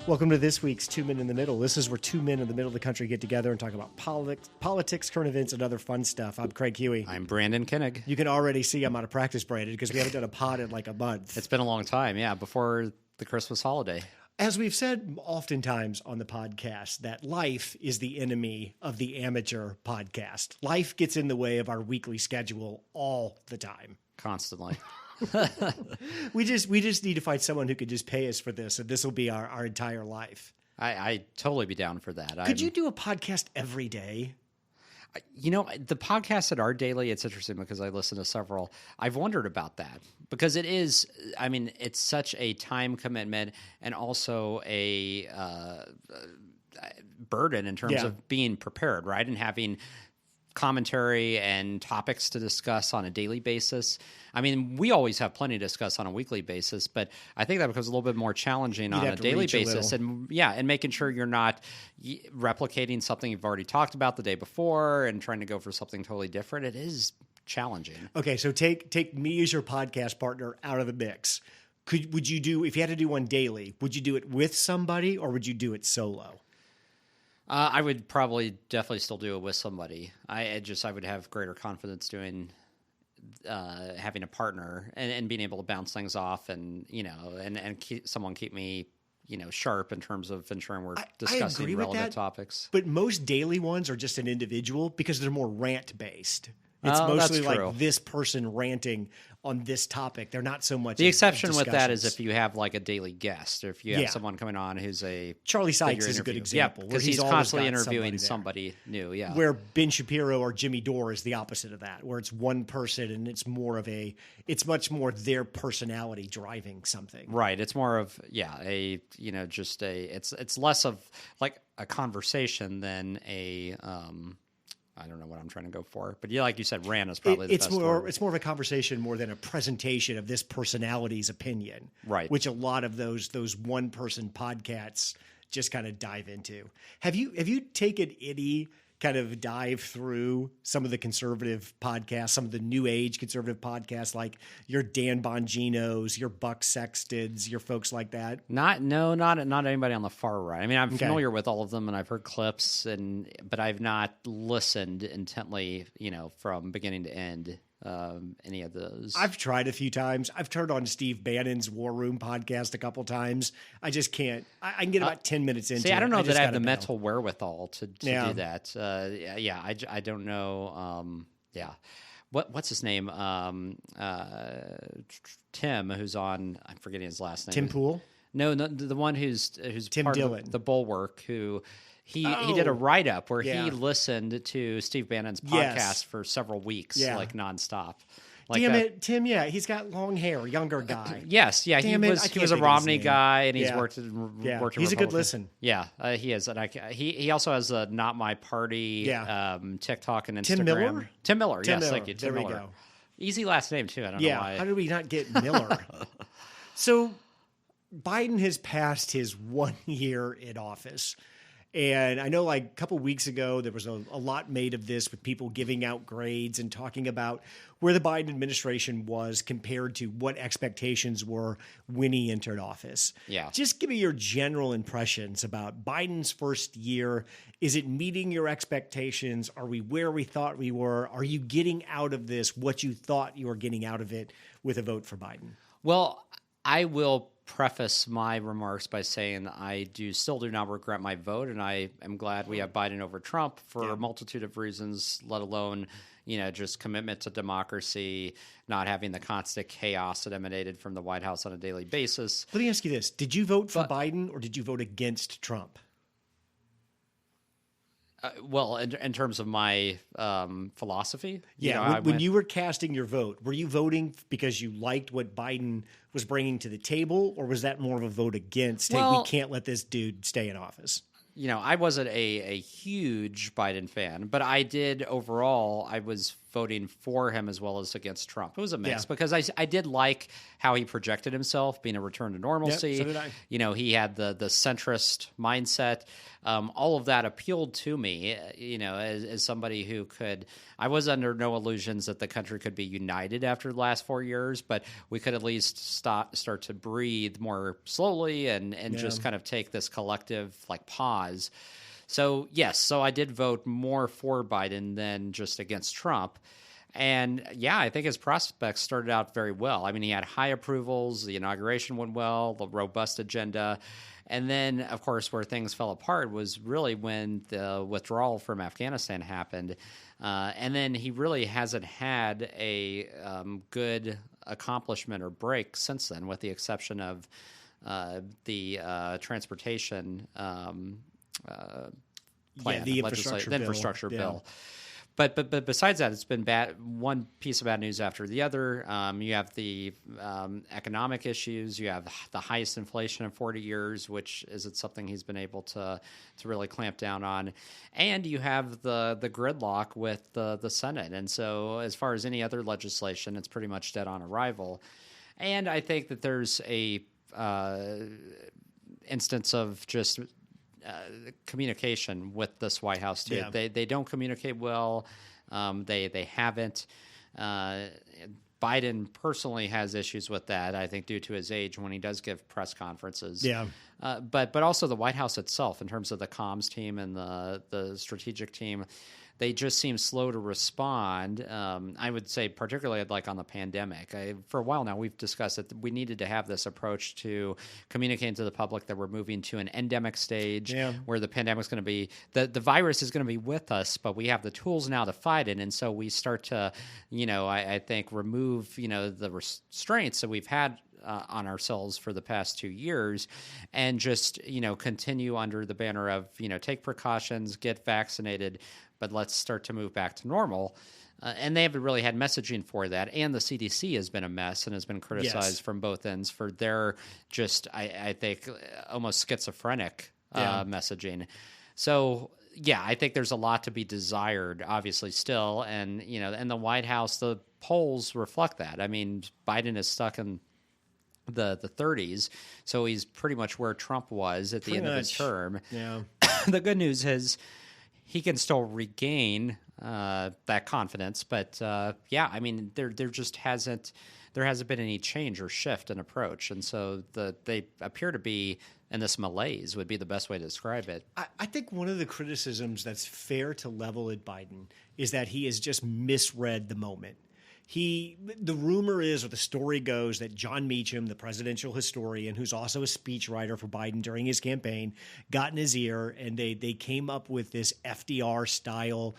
Welcome to this week's Two Men in the Middle. This is where two men in the middle of the country get together and talk about politics, current events, and other fun stuff. I'm Craig Huey. I'm Brandon Koenig. You can already see I'm out of practice, Brandon, because we haven't done a pod in like a month. It's been a long time, yeah, before the Christmas holiday. As we've said oftentimes on the podcast, that life is the enemy of the amateur podcast. Life gets in the way of our weekly schedule all the time. Constantly. We just need to find someone who could just pay us for this, and this will be our entire life. I'd totally be down for that. Could you do a podcast every day? You know, the podcasts that are daily, it's interesting because I listen to several. I've wondered about that because it is, I mean, it's such a time commitment and also a burden in terms of being prepared, right? And having commentary and topics to discuss on a daily basis. I mean, we always have plenty to discuss on a weekly basis, but I think that becomes a little bit more challenging on a daily basis. And making sure you're not replicating something you've already talked about the day before and trying to go for something totally different. It is challenging. Okay, so take me as your podcast partner out of the mix. Would you do, if you had to do one daily, would you do it with somebody or would you do it solo? I would probably definitely still do it with somebody. I would have greater confidence doing having a partner and being able to bounce things off and someone keep me sharp in terms of ensuring we're discussing relevant topics. But most daily ones are just an individual because they're more rant based. It's mostly like this person ranting on this topic. They're not so much. The exception with that is if you have like a daily guest or if you have someone coming on who's a Charlie Sykes is a good example. Because he's constantly interviewing somebody new. Yeah. Where Ben Shapiro or Jimmy Dore is the opposite of that, where it's one person and it's much more their personality driving something. Right. It's more of it's less of like a conversation than a I don't know what I'm trying to go for, but like you said, rant is probably the best word. It's more of a conversation more than a presentation of this personality's opinion, right? Which a lot of those one person podcasts just kind of dive into. Have you taken any kind of dive through some of the conservative podcasts, some of the new age conservative podcasts, like your Dan Bongino's, your Buck Sextons, your folks like that? Not anybody on the far right. I mean, I'm familiar with all of them and I've heard clips but I've not listened intently, from beginning to end. Any of those. I've tried a few times. I've turned on Steve Bannon's War Room podcast a couple times. I just can't. I can get about 10 minutes into it. See, I don't know that I have the mental wherewithal to do that. I don't know. What's his name? Tim, who's on, I'm forgetting his last name. Tim Pool? No, the one who's Tim part Dillon. Of the Bulwark, who he did a write-up where he listened to Steve Bannon's podcast for several weeks, like nonstop. Like Damn it, Tim! Yeah, he's got long hair, younger guy. Yes, yeah, he was a Romney guy, and he's worked. He's a good listen. Yeah, he is, and he also has a Not My Party TikTok and Instagram. Tim Miller. Yes, thank you. Tim Miller. We go. Easy last name too. I don't know why. How did we not get Miller? So Biden has passed his 1 year in office. And I know like a couple weeks ago, there was a lot made of this with people giving out grades and talking about where the Biden administration was compared to what expectations were when he entered office. Yeah. Just give me your general impressions about Biden's first year. Is it meeting your expectations? Are we where we thought we were? Are you getting out of this what you thought you were getting out of it with a vote for Biden? Well, I will preface my remarks by saying I still do not regret my vote, and I am glad we have Biden over Trump for a multitude of reasons, let alone, just commitment to democracy, not having the constant chaos that emanated from the White House on a daily basis. Let me ask you this. Did you vote for Biden or did you vote against Trump? Well, in terms of my philosophy? When you were casting your vote, were you voting because you liked what Biden was bringing to the table, or was that more of a vote against, hey, we can't let this dude stay in office? I wasn't a huge Biden fan, but I did overall, I was voting for him as well as against Trump. It was a mix Yeah. because I did like how he projected himself, being a return to normalcy. Yep, so did I. You know, he had the centrist mindset. All of that appealed to me, you know, as somebody who could. I was under no illusions that the country could be united after the last 4 years, but we could at least start to breathe more slowly and just kind of take this collective like pause. So yes, so I did vote more for Biden than just against Trump. And yeah, I think his prospects started out very well. I mean, he had high approvals, the inauguration went well, the robust agenda. And then, of course, where things fell apart was really when the withdrawal from Afghanistan happened. And then he really hasn't had a good accomplishment or break since then, with the exception of the transportation plan, the infrastructure bill. But besides that, it's been bad. One piece of bad news after the other. You have the economic issues. You have the highest inflation in 40 years, which isn't something he's been able to really clamp down on. And you have the gridlock with the Senate. And so as far as any other legislation, it's pretty much dead on arrival. And I think that there's a instance of just communication with this White House too. Yeah. They don't communicate well. They haven't. Biden personally has issues with that, I think, due to his age when he does give press conferences. Yeah. But also the White House itself, in terms of the comms team and the strategic team, they just seem slow to respond. I would say particularly like on the pandemic. For a while now, we've discussed that we needed to have this approach to communicating to the public that we're moving to an endemic stage where the pandemic's going to be, the virus is going to be with us, but we have the tools now to fight it. And so we start to, I think, remove, the restraints that we've had on ourselves for the past 2 years and just, continue under the banner of, take precautions, get vaccinated, but let's start to move back to normal. And they haven't really had messaging for that. And the CDC has been a mess and has been criticized from both ends for their just, I think, almost schizophrenic messaging. So, yeah, I think there's a lot to be desired, obviously, still. And, and the White House, the polls reflect that. I mean, Biden is stuck in the 30s, so he's pretty much where Trump was at the end of his term. Yeah. The good news is he can still regain that confidence, but I mean, there just hasn't been any change or shift in approach, and so they appear to be in this malaise would be the best way to describe it. I think one of the criticisms that's fair to level at Biden is that he has just misread the moment. The rumor is, or the story goes, that John Meacham, the presidential historian, who's also a speechwriter for Biden during his campaign, got in his ear, and they came up with this FDR-style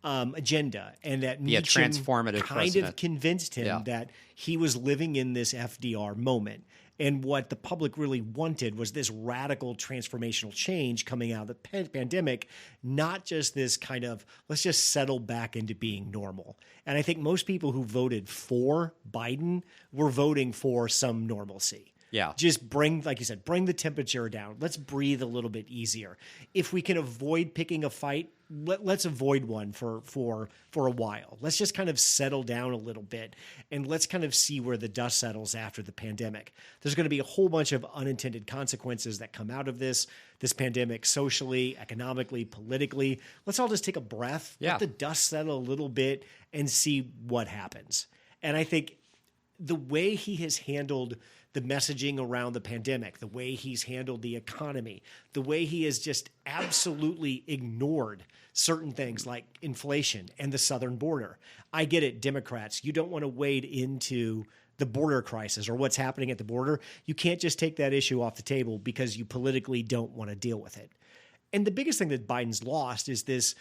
agenda, and that Meacham transformative kind president. of convinced him that he was living in this FDR moment. And what the public really wanted was this radical transformational change coming out of the pandemic, not just this kind of, let's just settle back into being normal. And I think most people who voted for Biden were voting for some normalcy. Yeah. Just like you said, bring the temperature down. Let's breathe a little bit easier. If we can avoid picking a fight, let's avoid one for a while. Let's just kind of settle down a little bit, and let's kind of see where the dust settles after the pandemic. There's going to be a whole bunch of unintended consequences that come out of this pandemic, socially, economically, politically. Let's all just take a breath, let the dust settle a little bit, and see what happens. And I think the way he has handled the messaging around the pandemic, the way he's handled the economy, the way he has just absolutely ignored certain things like inflation and the southern border. I get it, Democrats, you don't want to wade into the border crisis or what's happening at the border. You can't just take that issue off the table because you politically don't want to deal with it. And the biggest thing that Biden's lost is this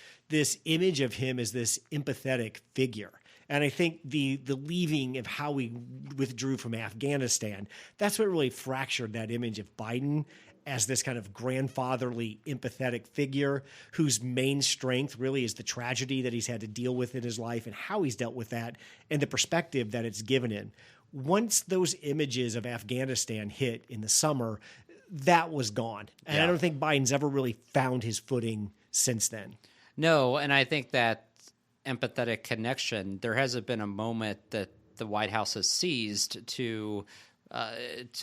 image of him as this empathetic figure. And I think the leaving of how we withdrew from Afghanistan, that's what really fractured that image of Biden as this kind of grandfatherly, empathetic figure whose main strength really is the tragedy that he's had to deal with in his life and how he's dealt with that and the perspective that it's given him. Once those images of Afghanistan hit in the summer, that was gone. And I don't think Biden's ever really found his footing since then. No, and I think that empathetic connection, there hasn't been a moment that the White House has seized to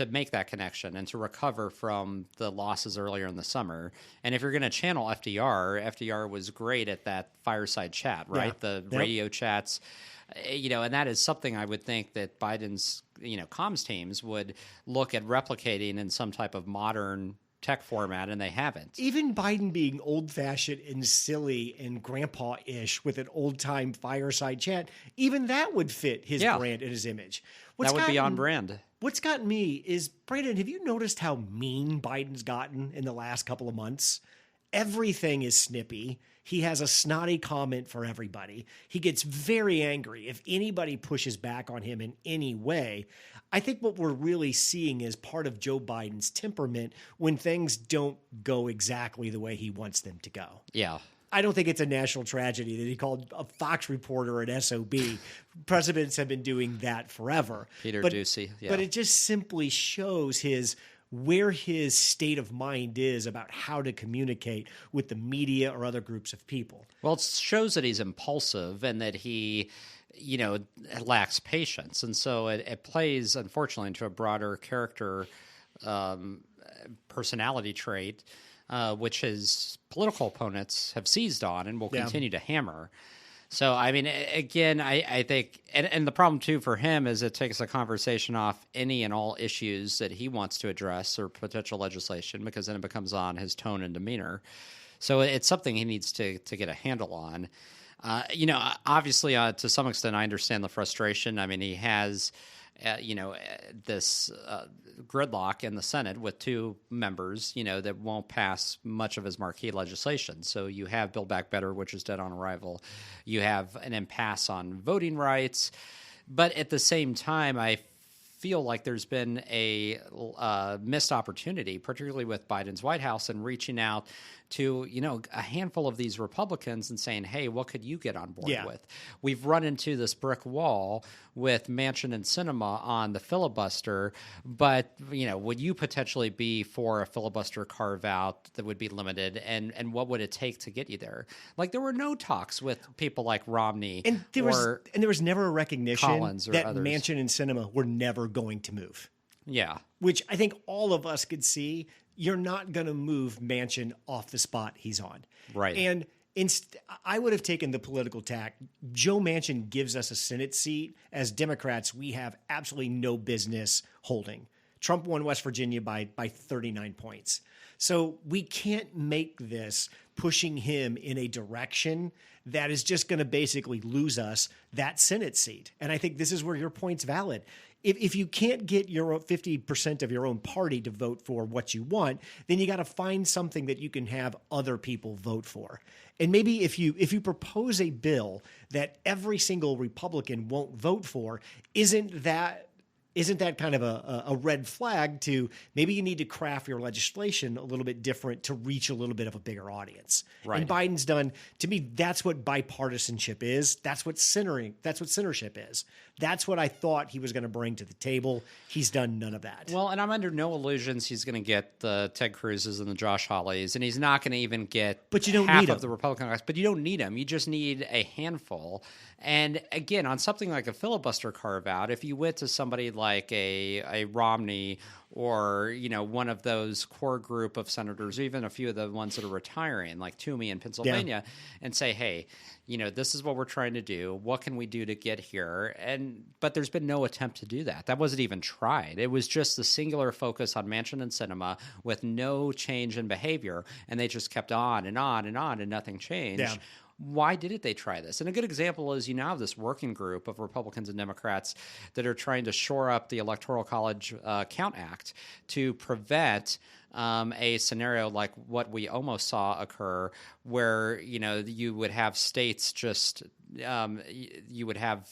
make that connection and to recover from the losses earlier in the summer. And if you're going to channel FDR was great at that fireside chat, right? Yeah. The Yep. radio chats, and that is something I would think that Biden's, comms teams would look at replicating in some type of modern tech format, and they haven't. Even Biden being old-fashioned and silly and grandpa-ish with an old-time fireside chat, even that would fit his brand and his image. That would be on brand. What's gotten me is, Brandon, have you noticed how mean Biden's gotten in the last couple of months? Everything is snippy. He has a snotty comment for everybody. He gets very angry if anybody pushes back on him in any way. I think what we're really seeing is part of Joe Biden's temperament when things don't go exactly the way he wants them to go. Yeah. I don't think it's a national tragedy that he called a Fox reporter an SOB. Presidents have been doing that forever. Peter Doocy. Yeah. But it just simply shows where his state of mind is about how to communicate with the media or other groups of people. Well, it shows that he's impulsive and that he, lacks patience. And so it plays, unfortunately, into a broader character personality trait, which his political opponents have seized on and will continue to hammer. So, I mean, again, I think, and the problem, too, for him is it takes a conversation off any and all issues that he wants to address or potential legislation, because then it becomes on his tone and demeanor. So it's something he needs to get a handle on. Obviously, to some extent, I understand the frustration. I mean, he has, this gridlock in the Senate with two members, that won't pass much of his marquee legislation. So you have Build Back Better, which is dead on arrival. You have an impasse on voting rights. But at the same time, I feel like there's been a missed opportunity, particularly with Biden's White House, and reaching out to, a handful of these Republicans and saying, hey, what could you get on board with? We've run into this brick wall with Manchin and Sinema on the filibuster, but, would you potentially be for a filibuster carve-out that would be limited, and what would it take to get you there? Like, there were no talks with people like Romney and there was never a recognition that others. Manchin and Sinema were never going to move. Yeah. Which I think all of us could see. You're not going to move Manchin off the spot he's on. Right. And I would have taken the political tack. Joe Manchin gives us a Senate seat. As Democrats, we have absolutely no business holding. Trump won West Virginia by 39 points. So we can't make this pushing him in a direction that is just going to basically lose us that Senate seat. And I think this is where your point's valid. If you can't get your 50% of your own party to vote for what you want, then you got to find something that you can have other people vote for. And maybe if you propose a bill that every single Republican won't vote for, isn't that kind of a red flag to maybe you need to craft your legislation a little bit different to reach a little bit of a bigger audience? Right. And Biden's done, to me, that's what bipartisanship is. That's what censorship is. That's what I thought he was going to bring to the table. He's done none of that. Well, and I'm under no illusions he's going to get the Ted Cruz's and the Josh Hawleys, and he's not going to even get half of the Republican guys. But you don't need them. You just need a handful. And again, on something like a filibuster carve-out, if you went to somebody like a Romney or, one of those core group of senators, or even a few of the ones that are retiring, like Toomey in Pennsylvania, and say, hey, this is what we're trying to do. What can we do to get here? But there's been no attempt to do that. That wasn't even tried. It was just the singular focus on Manchin and Sinema with no change in behavior, and they just kept on and on and on, and nothing changed. Yeah. Why didn't they try this? And a good example is you now have this working group of Republicans and Democrats that are trying to shore up the Electoral College Count Act to prevent a scenario like what we almost saw occur where, you would have states just you would have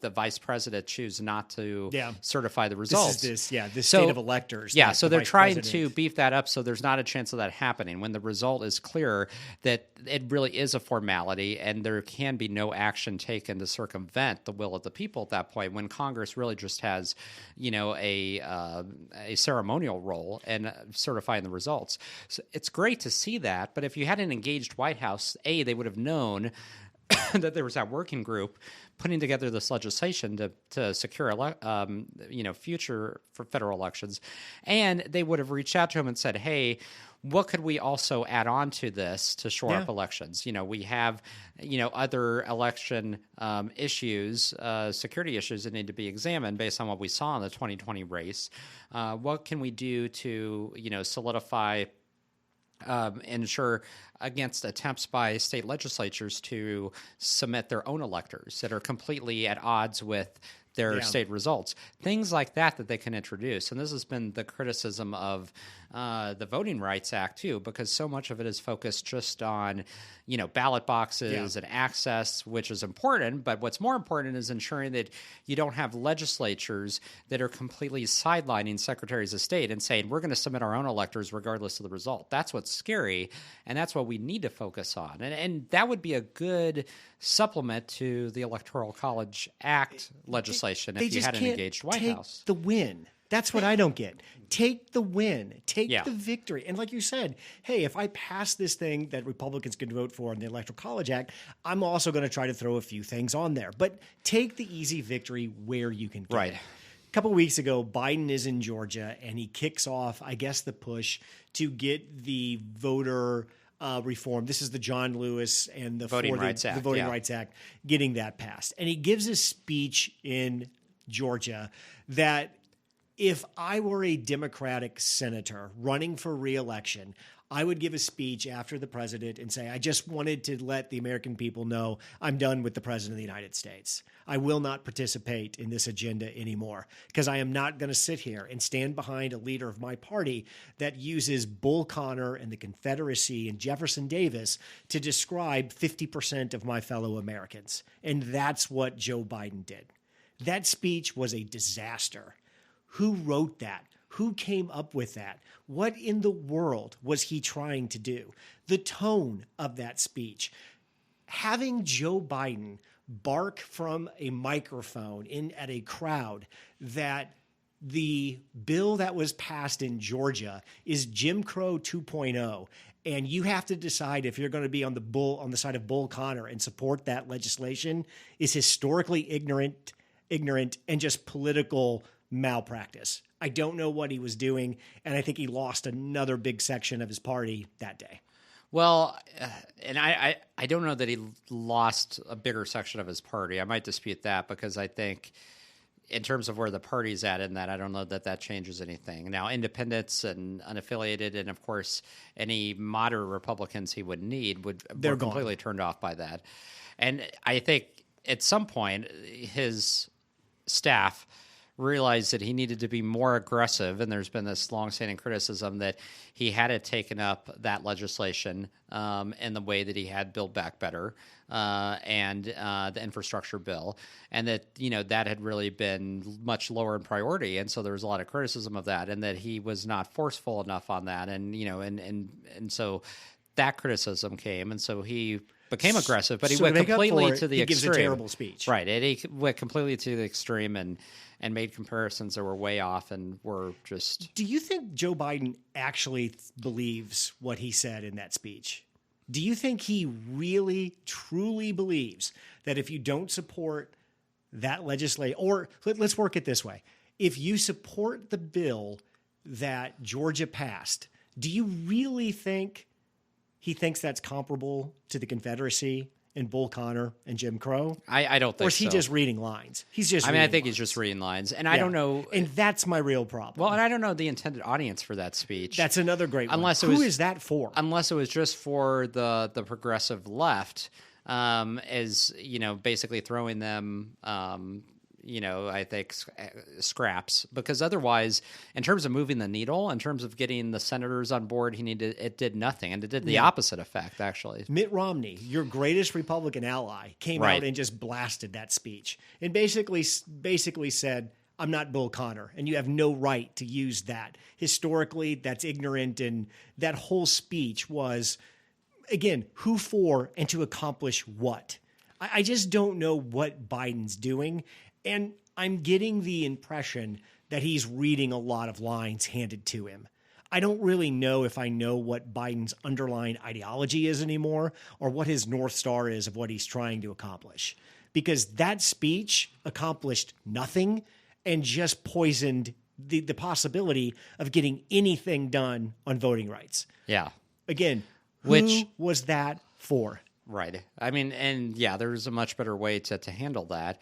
the vice president choose not to certify the results. This state of electors. Yeah, so they're trying to beef that up so there's not a chance of that happening when the result is clear that it really is a formality and there can be no action taken to circumvent the will of the people at that point when Congress really just has, a ceremonial role in certifying the results. So it's great to see that, but if you had an engaged White House, they would have known that there was that working group putting together this legislation to secure future for federal elections, and they would have reached out to him and said, "Hey, what could we also add on to this to shore up elections? We have other election issues, security issues that need to be examined based on what we saw in the 2020 race. What can we do to solidify?" Ensure against attempts by state legislatures to submit their own electors that are completely at odds with their state results. Things like that they can introduce. And this has been the criticism of the Voting Rights Act, too, because so much of it is focused just on, ballot boxes and access, which is important. But what's more important is ensuring that you don't have legislatures that are completely sidelining secretaries of state and saying, we're going to submit our own electors regardless of the result. That's what's scary, and that's what we need to focus on. And that would be a good supplement to the Electoral College Act legislation if you had an engaged White House. The win. That's what I don't get. Take the win. Take the victory. And like you said, hey, if I pass this thing that Republicans can vote for in the Electoral College Act, I'm also going to try to throw a few things on there. But take the easy victory where you can get it. A couple of weeks ago, Biden is in Georgia, and he kicks off, I guess, the push to get the voter reform. This is the John Lewis and the Voting Rights Act, getting that passed. And he gives a speech in Georgia that if I were a Democratic senator running for re-election, I would give a speech after the president and say, I just wanted to let the American people know I'm done with the president of the United States. I will not participate in this agenda anymore because I am not going to sit here and stand behind a leader of my party that uses Bull Connor and the Confederacy and Jefferson Davis to describe 50% of my fellow Americans. And that's what Joe Biden did. That speech was a disaster. Who wrote that? Who came up with that? What in the world was he trying to do? The tone of that speech. Having Joe Biden bark from a microphone in at a crowd that the bill that was passed in Georgia is Jim Crow 2.0, and you have to decide if you're going to be on the side of Bull Connor and support that legislation is historically ignorant and just political malpractice. I don't know what he was doing, and I think he lost another big section of his party that day. Well, and I don't know that he lost a bigger section of his party. I might dispute that because I think in terms of where the party's at in that, I don't know that changes anything. Now, independents and unaffiliated and, of course, any moderate Republicans he would need were completely turned off by that. And I think at some point his staff realized that he needed to be more aggressive, and there's been this longstanding criticism that he hadn't taken up that legislation in the way that he had Build Back Better and the infrastructure bill, and that that had really been much lower in priority, and so there was a lot of criticism of that, and that he was not forceful enough on that, and and so that criticism came, and so he became aggressive, but he went completely to the extreme. He gives a terrible speech, right? And he went completely to the extreme and made comparisons that were way off and were just... Do you think Joe Biden actually believes what he said in that speech? Do you think he really, truly believes that if you don't support that legislation, or let's work it this way, if you support the bill that Georgia passed, do you really think he thinks that's comparable to the Confederacy and Bull Connor and Jim Crow? I don't think so. Or is he just reading lines? I think he's just reading lines. And I don't know. And that's my real problem. Well, and I don't know the intended audience for that speech. That's another great one. Who is that for? Unless it was just for the progressive left, as, basically throwing them, I think scraps, because otherwise, in terms of moving the needle, in terms of getting the senators on board, it did nothing, and it did the opposite effect, actually. Mitt Romney, your greatest Republican ally, came out and just blasted that speech and basically said, I'm not Bull Connor, and you have no right to use that. Historically, that's ignorant, and that whole speech was, again, who for and to accomplish what? I just don't know what Biden's doing. And I'm getting the impression that he's reading a lot of lines handed to him. I don't really know if I know what Biden's underlying ideology is anymore or what his North Star is of what he's trying to accomplish. Because that speech accomplished nothing and just poisoned the possibility of getting anything done on voting rights. Yeah. Again, who was that for? Right. I mean, and yeah, there's a much better way to handle that.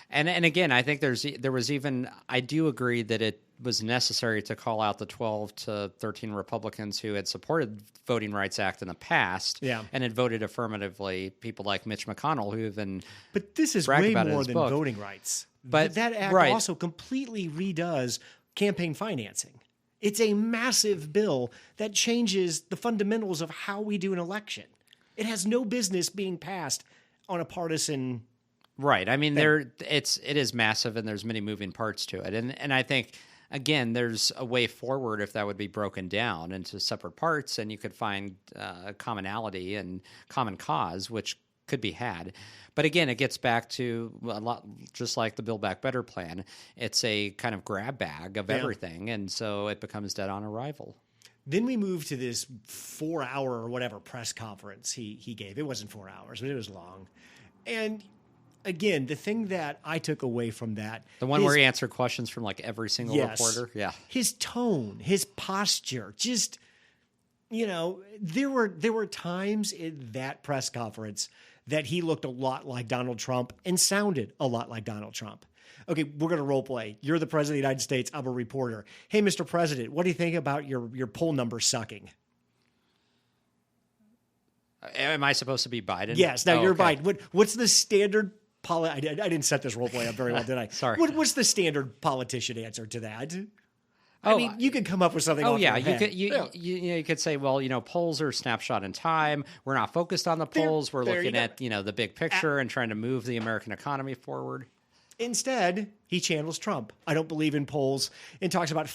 And again, I think there was even, I do agree that it was necessary to call out the 12 to 13 Republicans who had supported Voting Rights Act in the past and had voted affirmatively. People like Mitch McConnell who have been But this is way more than voting rights. But that act also completely redoes campaign financing. It's a massive bill that changes the fundamentals of how we do an election. It has no business being passed on a partisan. Right. I mean, it is massive, and there's many moving parts to it, and I think again, there's a way forward if that would be broken down into separate parts, and you could find commonality and common cause, which could be had. But again, it gets back to a lot, just like the Build Back Better plan. It's a kind of grab bag of everything, and so it becomes dead on arrival. Then we move to this 4-hour or whatever press conference he gave. It wasn't 4 hours, but it was long. And again, the thing that I took away from that, the one where he answered questions from like every single reporter, his tone, his posture, just there were times in that press conference that he looked a lot like Donald Trump and sounded a lot like Donald Trump. Okay, we're going to role play. You're the president of the United States. I'm a reporter. Hey, Mr. President, what do you think about your poll numbers sucking? Am I supposed to be Biden? Yes. Now you're Biden. What's the standard? I didn't set this role play up very well, did I? Sorry. What's the standard politician answer to that? I mean, you could come up with something. You could say, well, polls are a snapshot in time. We're not focused on the polls. We're looking at the big picture and trying to move the American economy forward. Instead, he channels Trump. I don't believe in polls, and talks about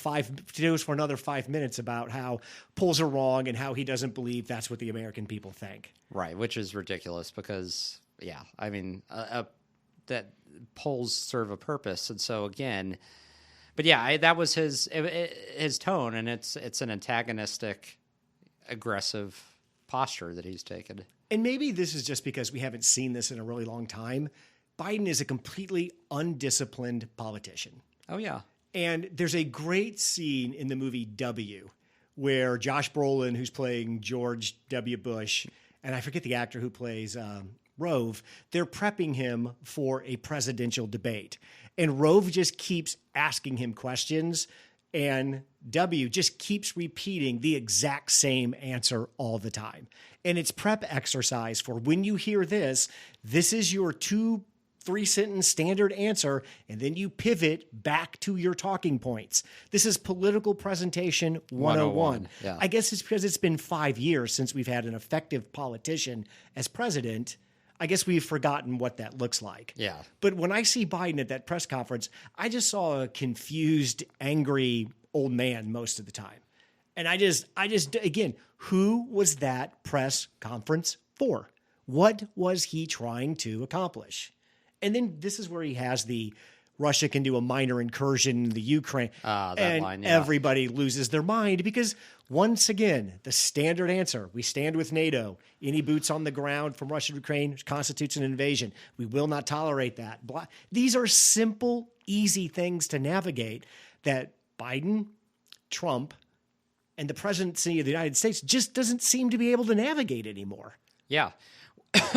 goes for another 5 minutes about how polls are wrong and how he doesn't believe that's what the American people think. Right, which is ridiculous because, I mean, that polls serve a purpose, and so again, but that was his tone, and it's an antagonistic, aggressive posture that he's taken. And maybe this is just because we haven't seen this in a really long time. Biden is a completely undisciplined politician. Oh, yeah. And there's a great scene in the movie W where Josh Brolin, who's playing George W. Bush, and I forget the actor who plays Rove, they're prepping him for a presidential debate. And Rove just keeps asking him questions, and W just keeps repeating the exact same answer all the time. And it's prep exercise for when you hear this is your 2-3-sentence standard answer, and then you pivot back to your talking points. This is political presentation 101. Yeah. I guess it's because it's been 5 years since we've had an effective politician as president. I guess we've forgotten what that looks like. Yeah. But when I see Biden at that press conference, I just saw a confused, angry old man most of the time. And I just again, who was that press conference for? What was he trying to accomplish? And then this is where he has the Russia can do a minor incursion in the Ukraine. Everybody loses their mind because, once again, the standard answer, we stand with NATO. Any boots on the ground from Russia to Ukraine constitutes an invasion. We will not tolerate that. These are simple, easy things to navigate that Biden, Trump, and the presidency of the United States just doesn't seem to be able to navigate anymore. Yeah.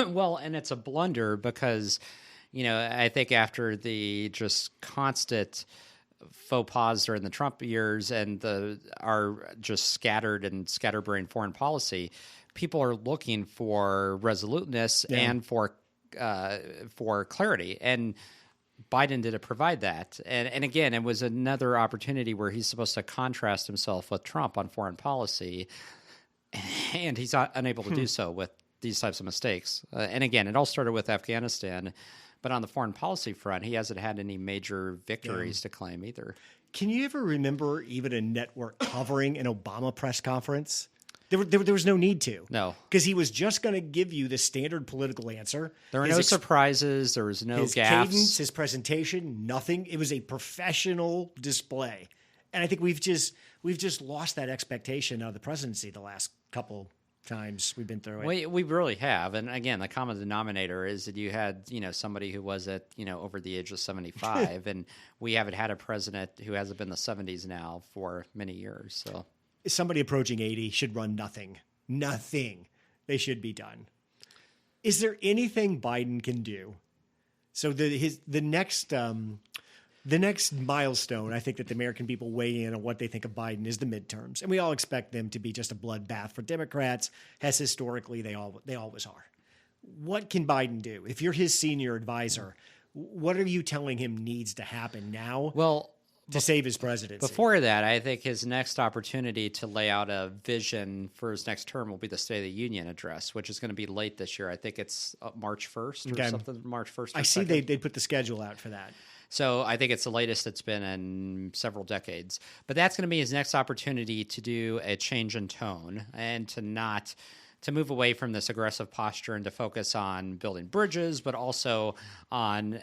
Well, and it's a blunder because I think after the just constant faux pas during the Trump years and our just scattered and scatterbrained foreign policy, people are looking for resoluteness and for clarity. And Biden didn't provide that. And again, it was another opportunity where he's supposed to contrast himself with Trump on foreign policy, and he's not unable to do so with these types of mistakes. And again, it all started with Afghanistan. But on the foreign policy front, he hasn't had any major victories to claim either. Can you ever remember even a network covering an Obama press conference? There was no need to. No. Because he was just going to give you the standard political answer. There were no surprises. There was no his gaffes. Cadence, his presentation, nothing. It was a professional display. And I think we've we've just lost that expectation of the presidency the last couple times we've been through it. We really have. And again, the common denominator is that you had, somebody who was at, over the age of 75, and we haven't had a president who hasn't been in the 70s now for many years. So somebody approaching 80 should run nothing. Nothing. They should be done. Is there anything Biden can do? So the next milestone, I think, that the American people weigh in on what they think of Biden is the midterms. And we all expect them to be just a bloodbath for Democrats, as historically they always are. What can Biden do? If you're his senior advisor, what are you telling him needs to happen now to save his presidency? Before that, I think his next opportunity to lay out a vision for his next term will be the State of the Union address, which is going to be late this year. I think it's March 1st or something, March 1st. I see they put the schedule out for that. So I think it's the latest it's been in several decades. But that's going to be his next opportunity to do a change in tone and to move away from this aggressive posture and to focus on building bridges, but also on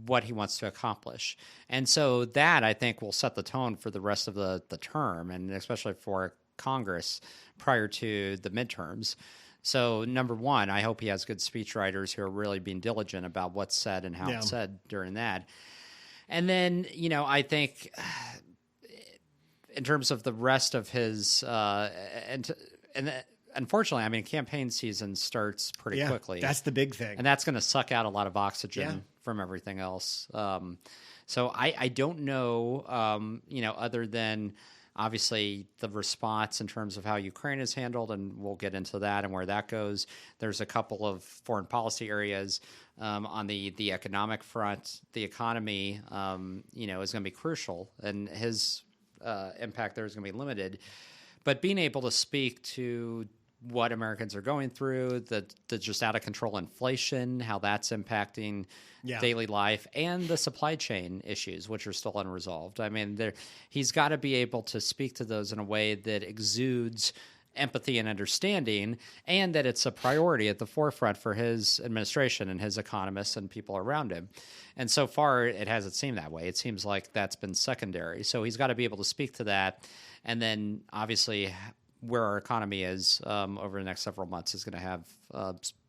what he wants to accomplish. And so that, I think, will set the tone for the rest of the term, and especially for Congress prior to the midterms. So, number one, I hope he has good speechwriters who are really being diligent about what's said and how it's said during that. And then, I think in terms of the rest of his unfortunately, campaign season starts pretty quickly. That's the big thing. And that's going to suck out a lot of oxygen from everything else. So I don't know, other than obviously the response in terms of how Ukraine is handled, and we'll get into that and where that goes. There's a couple of foreign policy areas on the economic front. The economy, is going to be crucial, and his impact there is going to be limited. But being able to speak to what Americans are going through, the just out of control inflation, how that's impacting daily life, and the supply chain issues, which are still unresolved. He's got to be able to speak to those in a way that exudes empathy and understanding, and that it's a priority at the forefront for his administration and his economists and people around him. And so far, it hasn't seemed that way. It seems like that's been secondary. So he's got to be able to speak to that. And then, obviously, where our economy is over the next several months is going to have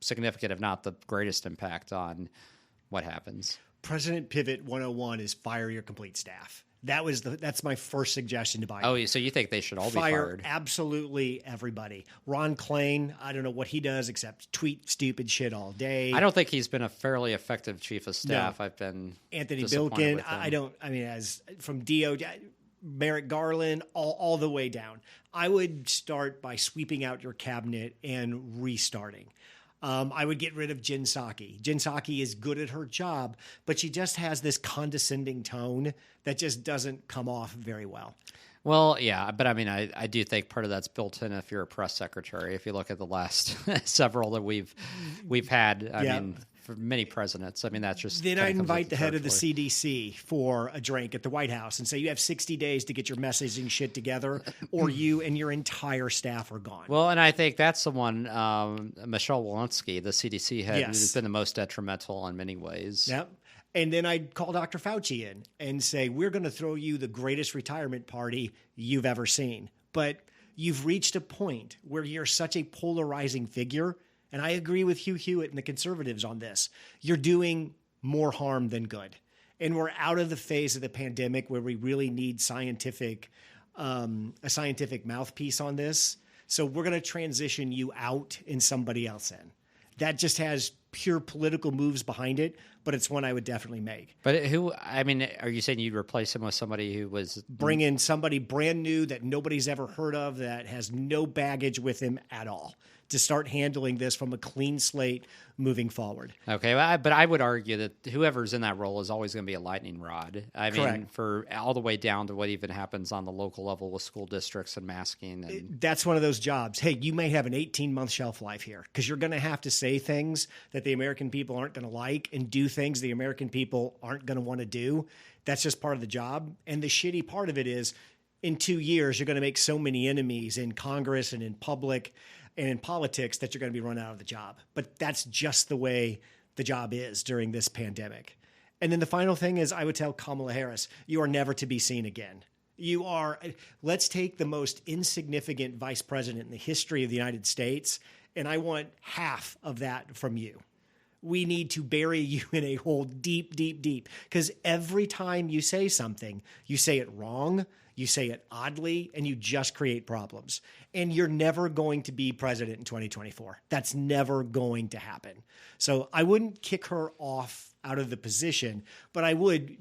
significant, if not the greatest, impact on what happens. President Pivot 101 is fire your complete staff. That's my first suggestion to Biden. Oh, so you think they should all be fired? Absolutely everybody. Ron Klain, I don't know what he does except tweet stupid shit all day. I don't think he's been a fairly effective chief of staff. No. I've been Anthony Bilkin. As from DOJ, Merrick Garland, all the way down. I would start by sweeping out your cabinet and restarting. I would get rid of Jen Psaki. Jen Psaki is good at her job, but she just has this condescending tone that just doesn't come off very well. Well, yeah, but I do think part of that's built in if you're a press secretary. If you look at the last several that we've had, for many presidents, that's just. Then I'd invite the head of the CDC for a drink at the White House and say, you have 60 days to get your messaging shit together, or you and your entire staff are gone. Well, and I think that's the one, Michelle Walensky, the CDC head, who's been the most detrimental in many ways. Yep. And then I'd call Dr. Fauci in and say, we're going to throw you the greatest retirement party you've ever seen. But you've reached a point where you're such a polarizing figure. And I agree with Hugh Hewitt and the conservatives on this. You're doing more harm than good. And we're out of the phase of the pandemic where we really need a scientific mouthpiece on this. So we're going to transition you out and somebody else in. That just has pure political moves behind it, but it's one I would definitely make. But are you saying you'd replace him with somebody who was... Bring in somebody brand new that nobody's ever heard of, that has no baggage with him at all, to start handling this from a clean slate moving forward. Okay, but I would argue that whoever's in that role is always going to be a lightning rod. Correct. For all the way down to what even happens on the local level with school districts and masking. And that's one of those jobs. Hey, you may have an 18-month shelf life here because you're going to have to say things that the American people aren't going to like and do things the American people aren't going to want to do. That's just part of the job. And the shitty part of it is, in 2 years, you're going to make so many enemies in Congress and in public and in politics that you're going to be run out of the job. But that's just the way the job is during this pandemic. And then the final thing is, I would tell Kamala Harris, you are never to be seen again. You are, let's take the most insignificant vice president in the history of the United States, and I want half of that from you. We need to bury you in a hole deep, deep, deep. Because every time you say something, you say it wrong, you say it oddly, and you just create problems. And you're never going to be president in 2024. That's never going to happen. So I wouldn't kick her off out of the position, but I would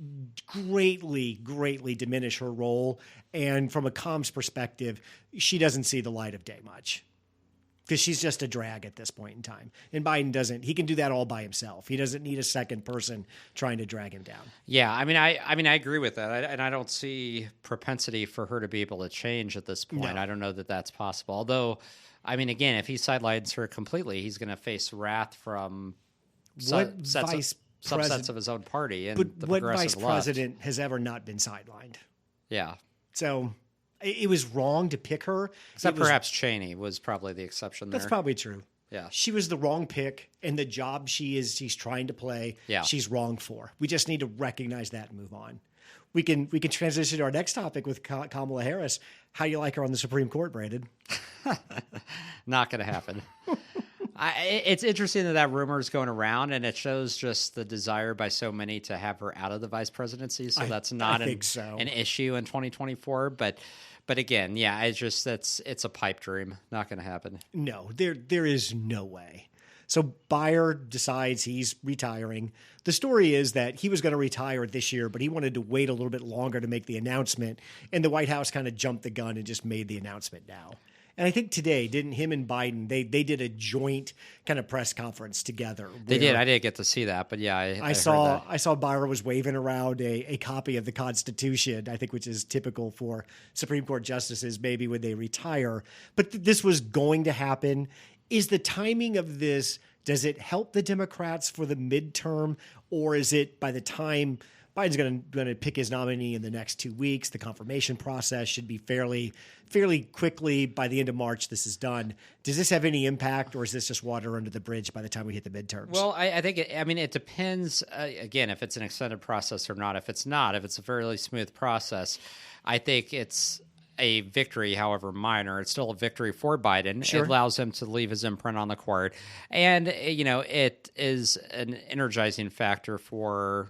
greatly, greatly diminish her role. And from a comms perspective, she doesn't see the light of day much. Because she's just a drag at this point in time. And Biden doesn't. He can do that all by himself. He doesn't need a second person trying to drag him down. Yeah, I mean, I agree with that, and I don't see propensity for her to be able to change at this point. No. I don't know that that's possible. Although, I mean, again, if he sidelines her completely, he's going to face wrath from subsets of his own party and but the what progressive vice left. president has ever not been sidelined? Yeah. So it was wrong to pick her. Except perhaps Cheney was probably the exception there. That's probably true. Yeah. She was the wrong pick, and the job she's trying to play, she's wrong for. We just need to recognize that and move on. We can transition to our next topic with Kamala Harris. How you like her on the Supreme Court, Brandon? Not going to happen. It's interesting that rumor is going around, and it shows just the desire by so many to have her out of the vice presidency. So that's not an issue in 2024. But again, yeah, it's a pipe dream. Not going to happen. No, there is no way. So Beyer decides he's retiring. The story is that he was going to retire this year, but he wanted to wait a little bit longer to make the announcement. And the White House kind of jumped the gun and just made the announcement now. And I think today, didn't him and Biden, they did a joint kind of press conference together. They did. I didn't get to see that, but yeah, I saw Beyer was waving around a copy of the Constitution, I think, which is typical for Supreme Court justices, maybe when they retire. But this was going to happen. Is the timing of this, does it help the Democrats for the midterm, or is it by the time Biden's going to pick his nominee in the next 2 weeks? The confirmation process should be fairly quickly. By the end of March, this is done. Does this have any impact, or is this just water under the bridge by the time we hit the midterms? Well, I think it depends, again, if it's an extended process or not. If it's not, if it's a fairly smooth process, I think it's a victory, however minor. It's still a victory for Biden. Sure. It allows him to leave his imprint on the court. And, it is an energizing factor for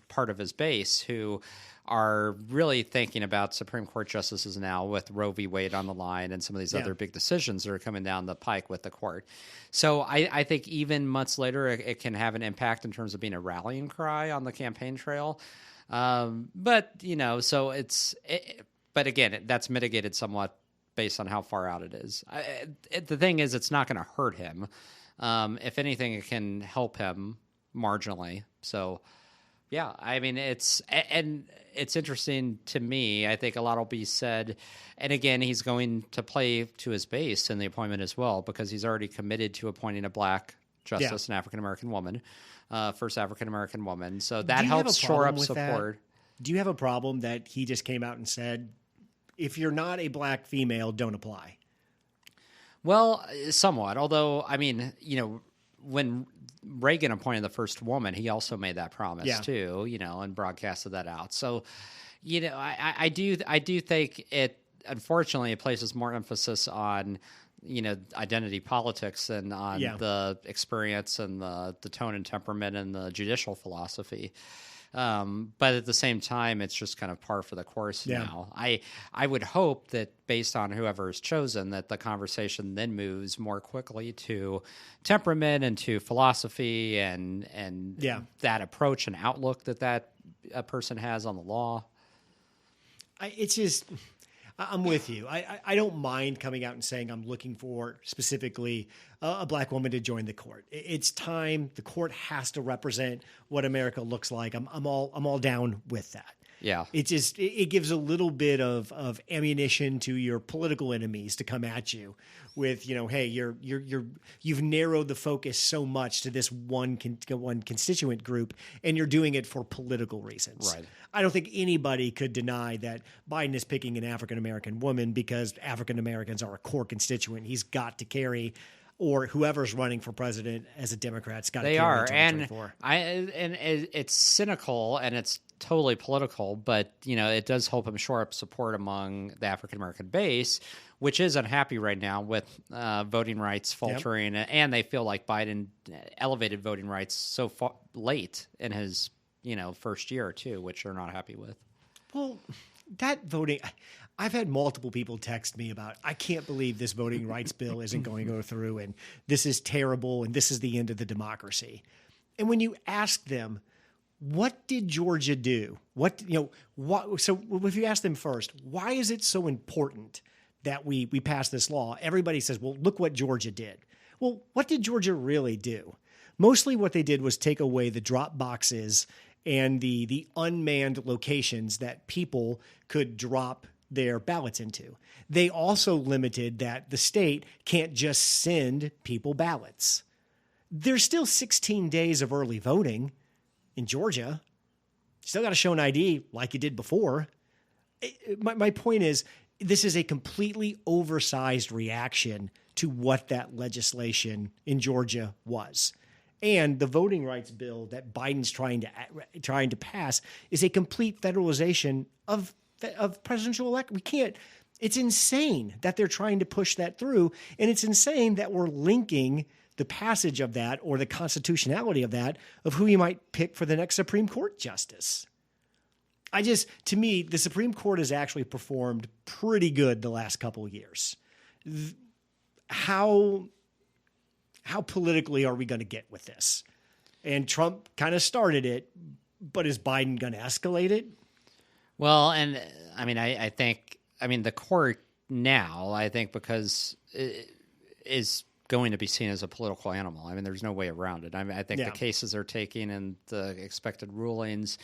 part of his base who are really thinking about Supreme Court justices now with Roe v. Wade on the line and some of these other big decisions that are coming down the pike with the court. So I think even months later, it can have an impact in terms of being a rallying cry on the campaign trail. But again, that's mitigated somewhat based on how far out it is. The thing is, it's not going to hurt him. If anything, it can help him marginally. So, yeah, I mean, it's interesting to me. I think a lot will be said. And again, he's going to play to his base in the appointment as well, because he's already committed to appointing a black justice, an African-American woman, first African-American woman. So that helps shore up support. Do you have a problem that he just came out and said, if you're not a black female, don't apply? Well, somewhat. Although, I mean, when Reagan appointed the first woman, he also made that promise too, and broadcasted that out. So, I do think it, unfortunately, it places more emphasis on, identity politics and on the experience and the tone and temperament and the judicial philosophy. But at the same time, it's just kind of par for the course now. I would hope that based on whoever is chosen, that the conversation then moves more quickly to temperament and to philosophy and that approach and outlook that a person has on the law. I'm with you. I don't mind coming out and saying I'm looking for specifically a black woman to join the court. It's time. The court has to represent what America looks like. I'm all down with that. Yeah. It gives a little bit of ammunition to your political enemies to come at you with, hey, you've narrowed the focus so much to this one constituent group, and you're doing it for political reasons. Right. I don't think anybody could deny that Biden is picking an African-American woman because African-Americans are a core constituent. He's got to carry, or whoever's running for president as a Democrat's got to carry. They are, and it's cynical and it's totally political, but it does help him shore up support among the African American base, which is unhappy right now with voting rights faltering, and they feel like Biden elevated voting rights so far late in his first year or two, which they're not happy with. Well, that voting, I've had multiple people text me about, I can't believe this voting rights bill isn't going to go through, and this is terrible, and this is the end of the democracy. And when you ask them, what did Georgia do? So if you ask them first, why is it so important that we pass this law? Everybody says, well, look what Georgia did. Well, what did Georgia really do? Mostly what they did was take away the drop boxes and the unmanned locations that people could drop their ballots into. They also limited that the state can't just send people ballots. There's still 16 days of early voting in Georgia. You still got to show an ID like you did before. My point is, this is a completely oversized reaction to what that legislation in Georgia was. And the voting rights bill that Biden's trying to pass is a complete federalization of presidential elect. We can't. It's insane that they're trying to push that through, and it's insane that we're linking the passage of that or the constitutionality of that of who you might pick for the next Supreme Court justice. To me, the Supreme Court has actually performed pretty good the last couple of years. How politically are we going to get with this? And Trump kind of started it, but is Biden going to escalate it? Well, and I think the court now, I think because it is going to be seen as a political animal. There's no way around it. I think the cases they're taking and the expected rulings,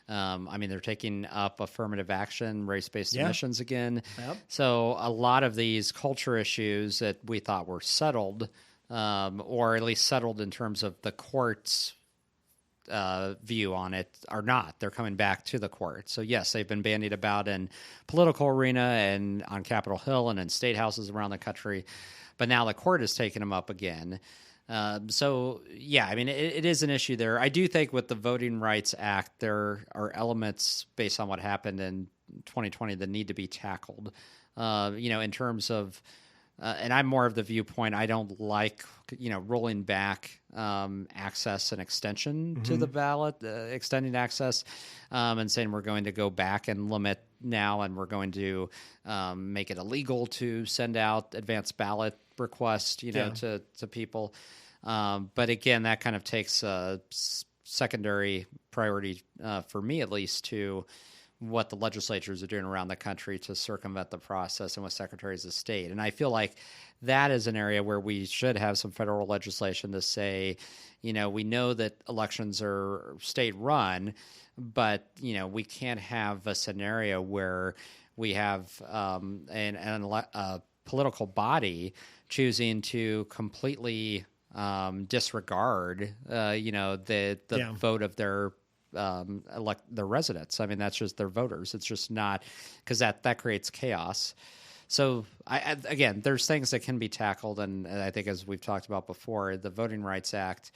they're taking up affirmative action, race-based emissions again. Yep. So a lot of these culture issues that we thought were settled, or at least settled in terms of the court's view on it, are not. They're coming back to the court. So yes, they've been bandied about in political arena and on Capitol Hill and in state houses around the country, but now the court is taking them up again. It is an issue there. I do think with the Voting Rights Act, there are elements based on what happened in 2020 that need to be tackled. In terms of, and I'm more of the viewpoint, I don't like, rolling back access and extension to the ballot, extending access, and saying we're going to go back and limit now, and we're going to make it illegal to send out advanced ballot requests, to people. But again, that kind of takes a secondary priority for me, at least, to what the legislatures are doing around the country to circumvent the process and with secretaries of state. And I feel like that is an area where we should have some federal legislation to say, we know that elections are state run, but, we can't have a scenario where we have a political body choosing to completely disregard, the vote of their residents. That's just their voters. It's just not, because that creates chaos. So again, there's things that can be tackled, and I think, as we've talked about before, the Voting Rights Act,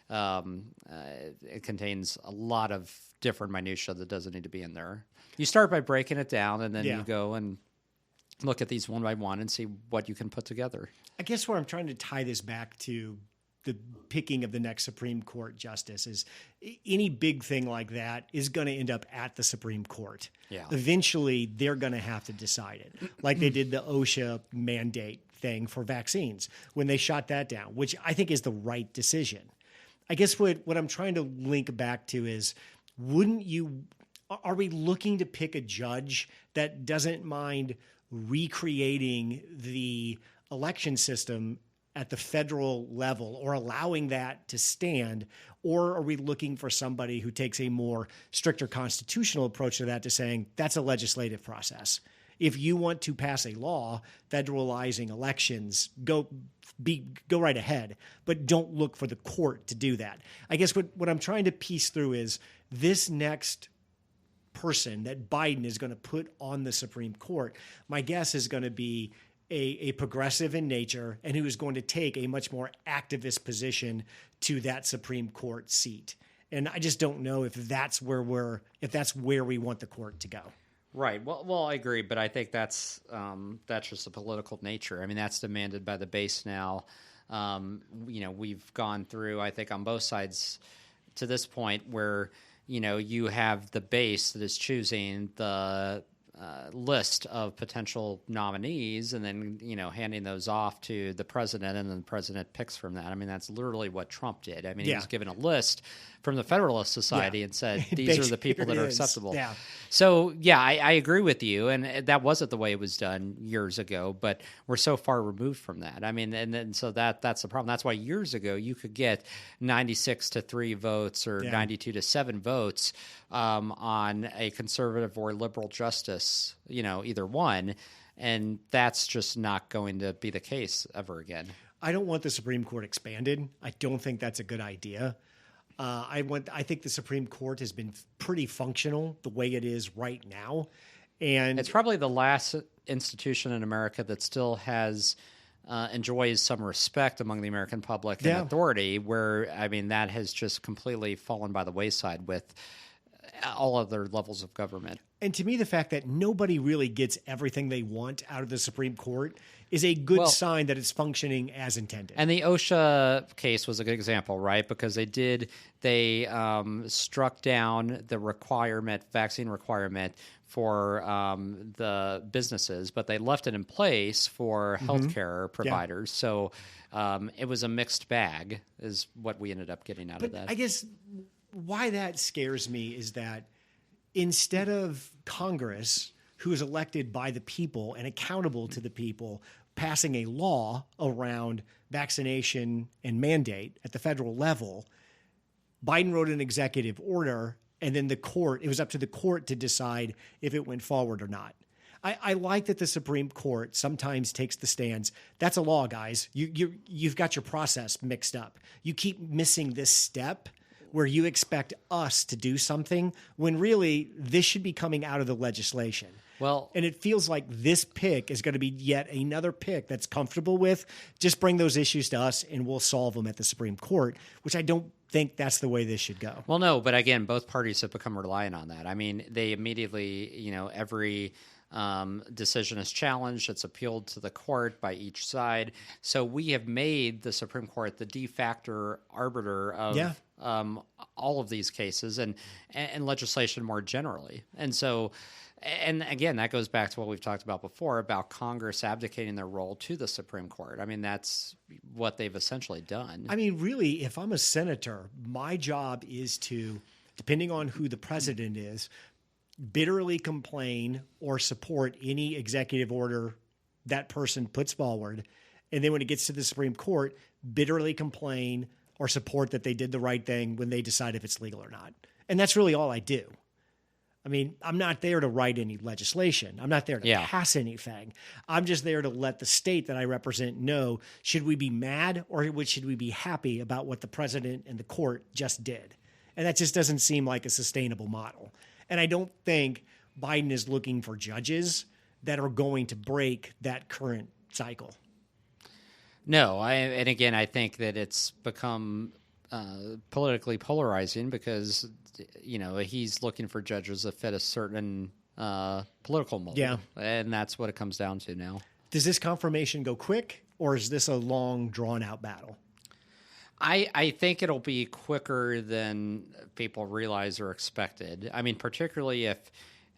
it contains a lot of different minutia that doesn't need to be in there. You start by breaking it down, and then you go and look at these one by one and see what you can put together. I guess where I'm trying to tie this back to the picking of the next Supreme Court justice is any big thing like that is going to end up at the Supreme Court. Yeah. Eventually, they're going to have to decide it, like they did the OSHA mandate thing for vaccines when they shot that down, which I think is the right decision. I guess what I'm trying to link back to is, are we looking to pick a judge that doesn't mind recreating the election system at the federal level or allowing that to stand? Or are we looking for somebody who takes a more stricter constitutional approach to that, to saying that's a legislative process? If you want to pass a law federalizing elections, go right ahead, but don't look for the court to do that. I guess what I'm trying to piece through is this next person that Biden is going to put on the Supreme Court, my guess is going to be a progressive in nature, and who is going to take a much more activist position to that Supreme Court seat. And I just don't know if that's where we want the court to go. Right. Well, I agree, but I think that's just a political nature. I mean, that's demanded by the base now. We've gone through, I think, on both sides to this point where, you have the base that is choosing the list of potential nominees and then, handing those off to the president, and then the president picks from that. I mean, that's literally what Trump did. I mean, he was given a list from the Federalist Society and said, these are the people that are acceptable. Yeah. So, I agree with you. And that wasn't the way it was done years ago, but we're so far removed from that. I mean, and then so that's the problem. That's why years ago you could get 96-3 votes or 92-7 votes on a conservative or liberal justice, either one. And that's just not going to be the case ever again. I don't want the Supreme Court expanded. I don't think that's a good idea. I think the Supreme Court has been pretty functional the way it is right now. And it's probably the last institution in America that still enjoys some respect among the American public and authority, where, I mean, that has just completely fallen by the wayside with all other levels of government. And to me, the fact that nobody really gets everything they want out of the Supreme Court is a good sign that it's functioning as intended. And the OSHA case was a good example, right? Because they struck down the vaccine requirement for the businesses, but they left it in place for healthcare providers. So it was a mixed bag is what we ended up getting out of that. I guess why that scares me is that instead of Congress, who is elected by the people and accountable to the people, passing a law around vaccination and mandate at the federal level, Biden wrote an executive order, and then it was up to the court to decide if it went forward or not. I like that the Supreme Court sometimes takes the stance. That's a law, guys. You've got your process mixed up. You keep missing this step where you expect us to do something when really this should be coming out of the legislation. Well, and it feels like this pick is going to be yet another pick that's comfortable with. Just bring those issues to us and we'll solve them at the Supreme Court, which I don't think that's the way this should go. Well, no, but again, both parties have become reliant on that. I mean, they immediately, every decision is challenged. It's appealed to the court by each side. So we have made the Supreme Court the de facto arbiter of all of these cases and legislation more generally. And so, and again, that goes back to what we've talked about before about Congress abdicating their role to the Supreme Court. I mean, that's what they've essentially done. I mean, really, if I'm a senator, my job is to, depending on who the president is, bitterly complain or support any executive order that person puts forward. And then when it gets to the Supreme Court, bitterly complain or support that they did the right thing when they decide if it's legal or not. And that's really all I do. I mean, I'm not there to write any legislation. I'm not there to pass anything. I'm just there to let the state that I represent know, should we be mad or should we be happy about what the president and the court just did? And that just doesn't seem like a sustainable model. And I don't think Biden is looking for judges that are going to break that current cycle. No, and again, I think that it's become politically polarizing because, he's looking for judges that fit a certain political mold. Yeah. And that's what it comes down to now. Does this confirmation go quick, or is this a long, drawn-out battle? I think it'll be quicker than people realize or expected. I mean, particularly if,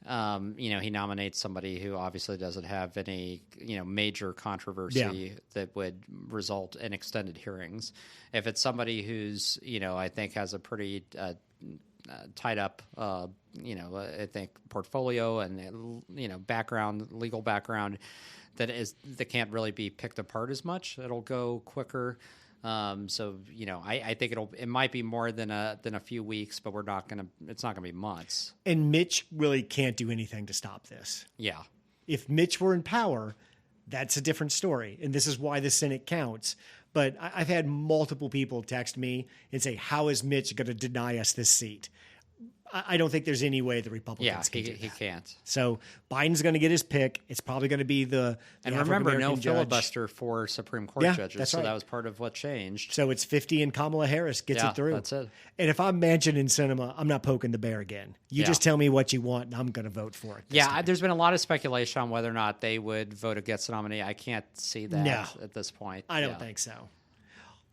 he nominates somebody who obviously doesn't have any, major controversy that would result in extended hearings. If it's somebody who's, I think has a pretty tied up, I think portfolio and, background, legal background that can't really be picked apart as much, it'll go quicker. I think it might be more than a few weeks, but it's not gonna be months. And Mitch really can't do anything to stop this. Yeah. If Mitch were in power, that's a different story. And this is why the Senate counts. But I've had multiple people text me and say, how is Mitch going to deny us this seat? I don't think there's any way the Republicans can do he that. can't. So Biden's going to get his pick. It's probably going to be the And remember, no African-American judge. filibuster for Supreme Court Yeah, judges. that's so right. that was part of what changed. So it's 50 and Kamala Harris gets Yeah, it through. that's it. And if I'm Manchin in cinema, I'm not poking the bear again. You Yeah. just tell me what you want, and I'm going to vote for it. this time. There's been a lot of speculation on whether or not they would vote against the nominee. I can't see that No. at this point. I don't think so.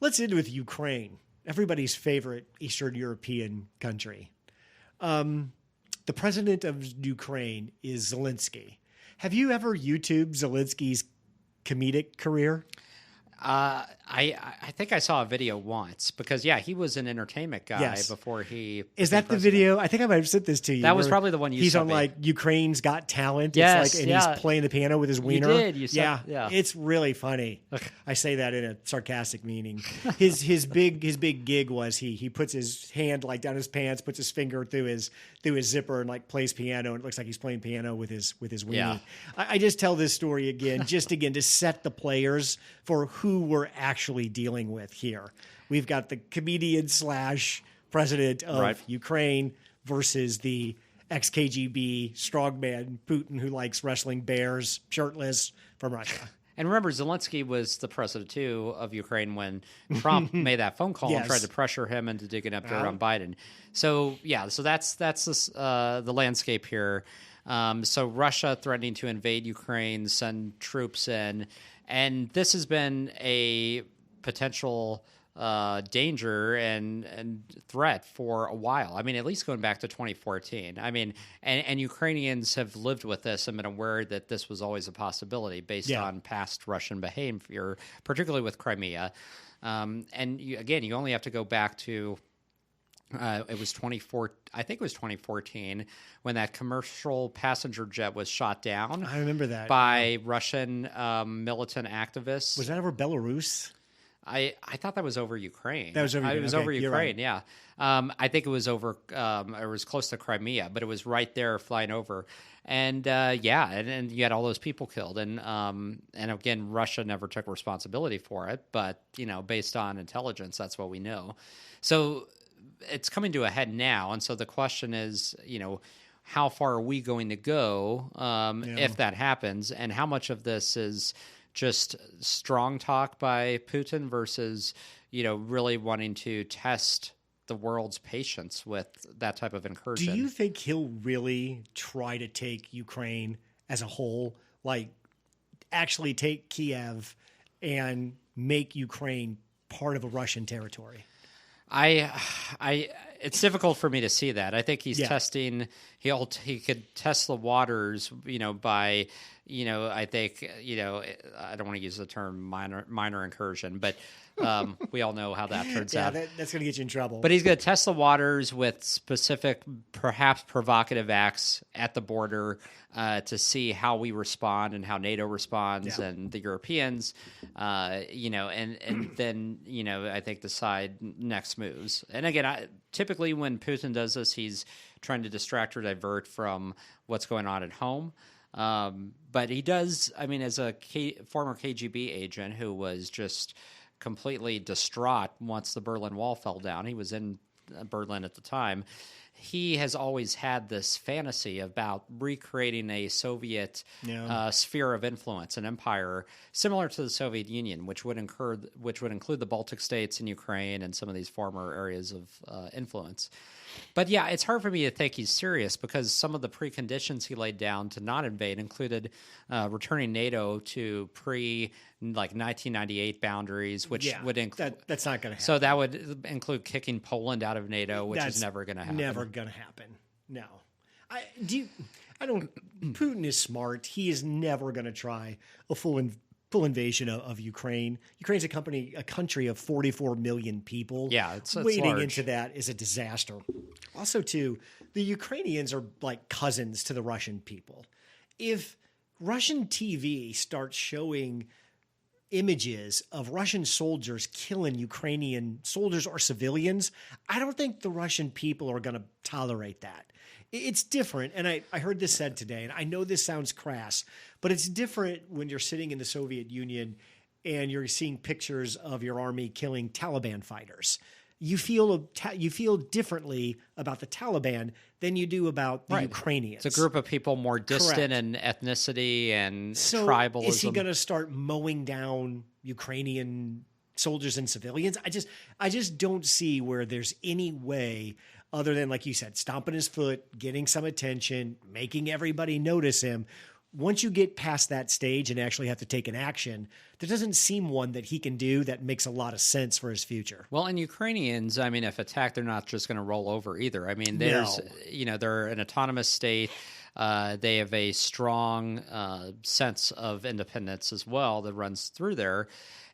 Let's end with Ukraine, everybody's favorite Eastern European country. The president of Ukraine is Zelensky. Have you ever YouTubed Zelensky's comedic career? I think I saw a video once because he was an entertainment guy Yes. before he Is became that the president. video? I think I might have sent this to you. That was where probably the one you He's sent on me. like Ukraine's Got Talent. Yes, It's like, and yeah. he's playing the piano with his wiener. did, you said- yeah. It's really funny. I say that in a sarcastic meaning. His big gig was he puts his hand like down his pants, puts his finger through his zipper and like plays piano. And it looks like he's playing piano with his weenie. Yeah. I just tell this story again to set the players for who we're actually dealing with here. We've got the comedian / president of Right. Ukraine versus the ex-KGB strongman Putin who likes wrestling bears shirtless from Russia. And remember, Zelensky was the president, too, of Ukraine when Trump made that phone call and Yes. tried to pressure him into digging up dirt on Biden. So, so that's the landscape here. So Russia threatening to invade Ukraine, send troops in. And this has been a potential danger and threat for a while. I mean, at least going back to 2014. I mean, and Ukrainians have lived with this and been aware that this was always a possibility based on past Russian behavior, particularly with Crimea. And you only have to go back to it was 2014 when that commercial passenger jet was shot down. I remember that. By Russian militant activists. Was that over Belarus? I thought that was over Ukraine. That was over Ukraine. It was Okay, over you're Ukraine, right. yeah. I think it was over, it was close to Crimea, but it was right there flying over. And and you had all those people killed. And again, Russia never took responsibility for it, but, based on intelligence, that's what we know. So it's coming to a head now. And so the question is, how far are we going to go if that happens? And how much of this is just strong talk by Putin versus, really wanting to test the world's patience with that type of incursion? Do you think he'll really try to take Ukraine as a whole, like actually take Kiev and make Ukraine part of a Russian territory? It's difficult for me to see that. I think he's testing. He could test the waters, by, I think, I don't want to use the term minor incursion, but we all know how that turns out. That's going to get you in trouble. But he's going to test the waters with specific, perhaps provocative acts at the border to see how we respond and how NATO responds and the Europeans, and then, I think decide next moves. And again, typically when Putin does this, he's trying to distract or divert from what's going on at home. But he does, as a former KGB agent who was just completely distraught once the Berlin Wall fell down. He was in Berlin at the time. He has always had this fantasy about recreating a Soviet sphere of influence, an empire similar to the Soviet Union, which would include the Baltic states and Ukraine and some of these former areas of influence. But it's hard for me to think he's serious because some of the preconditions he laid down to not invade included returning NATO to pre-1998 boundaries, which would include that's not going to happen. So that would include kicking Poland out of NATO, which is never going to happen. Never going to happen. No. Putin is smart. He is never going to try a full invasion of Ukraine. Ukraine's a country of 44 million people. Yeah, it's wading large. into that is a disaster. Also, too, the Ukrainians are like cousins to the Russian people. If Russian TV starts showing images of Russian soldiers killing Ukrainian soldiers or civilians, I don't think the Russian people are going to tolerate that. It's different, and I heard this said today, and I know this sounds crass, but it's different when you're sitting in the Soviet Union and you're seeing pictures of your army killing Taliban fighters. you feel differently about the Taliban than you do about the Ukrainians. It's a group of people more distant in ethnicity and tribalism. Is he going to start mowing down Ukrainian soldiers and civilians? I just don't see where there's any way other than, like you said, stomping his foot, getting some attention, making everybody notice him. Once you get past that stage and actually have to take an action, there doesn't seem one that he can do that makes a lot of sense for his future. Well, and Ukrainians, I mean, if attacked, they're not just going to roll over either. I mean, they're an autonomous state. They have a strong sense of independence as well that runs through there.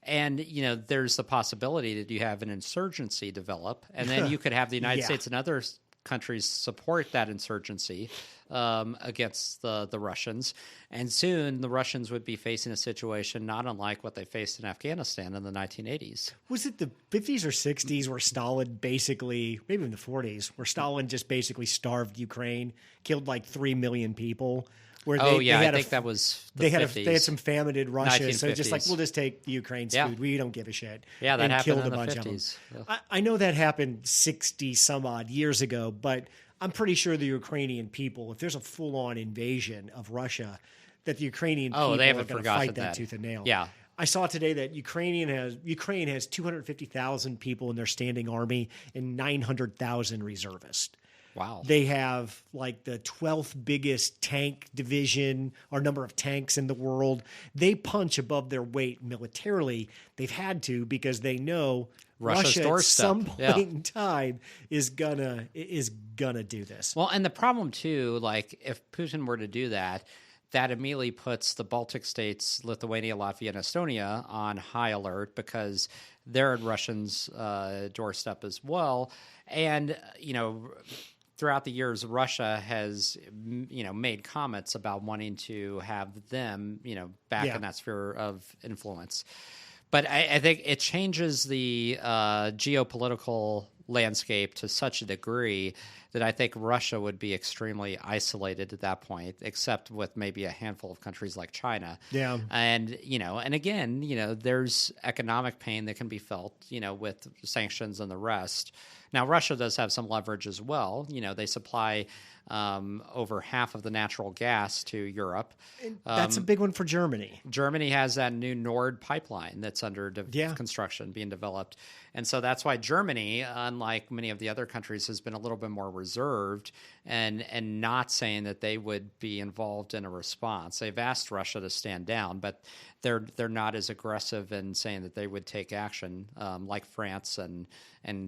And, there's the possibility that you have an insurgency develop, and then you could have the United States and other countries support that insurgency against the Russians. And soon the Russians would be facing a situation not unlike what they faced in Afghanistan in the 1980s. Was it the 50s or 60s where Stalin basically, maybe in the 40s, where Stalin just basically starved Ukraine, killed like 3 million people? Where I think that was the 50s. They had some famine in Russia, 1950s. so just like, we'll just take the Ukraine's food. We don't give a shit. Yeah, that and happened killed in a the bunch 50s. of them. I know that happened 60 some odd years ago, but I'm pretty sure the Ukrainian people, if there's a full-on invasion of Russia, that the Ukrainian people they are haven't going to fight that tooth and nail. Yeah. I saw today that Ukraine has 250,000 people in their standing army and 900,000 reservists. Wow. They have like the 12th biggest tank division or number of tanks in the world. They punch above their weight militarily. They've had to because they know Russia at some point in time is gonna do this. Well, and the problem too, like if Putin were to do that, that immediately puts the Baltic states, Lithuania, Latvia, and Estonia on high alert because they're at Russians' doorstep as well. And, throughout the years, Russia has, made comments about wanting to have them, back in that sphere of influence. But I think it changes the geopolitical landscape to such a degree that I think Russia would be extremely isolated at that point, except with maybe a handful of countries like China. Yeah. And, and again, there's economic pain that can be felt, with sanctions and the rest. Now, Russia does have some leverage as well. They supply over half of the natural gas to Europe. That's a big one for Germany. Germany has that new Nord pipeline that's under construction, being developed. And so that's why Germany, unlike many of the other countries, has been a little bit more reserved and not saying that they would be involved in a response. They've asked Russia to stand down, but they're not as aggressive in saying that they would take action like France and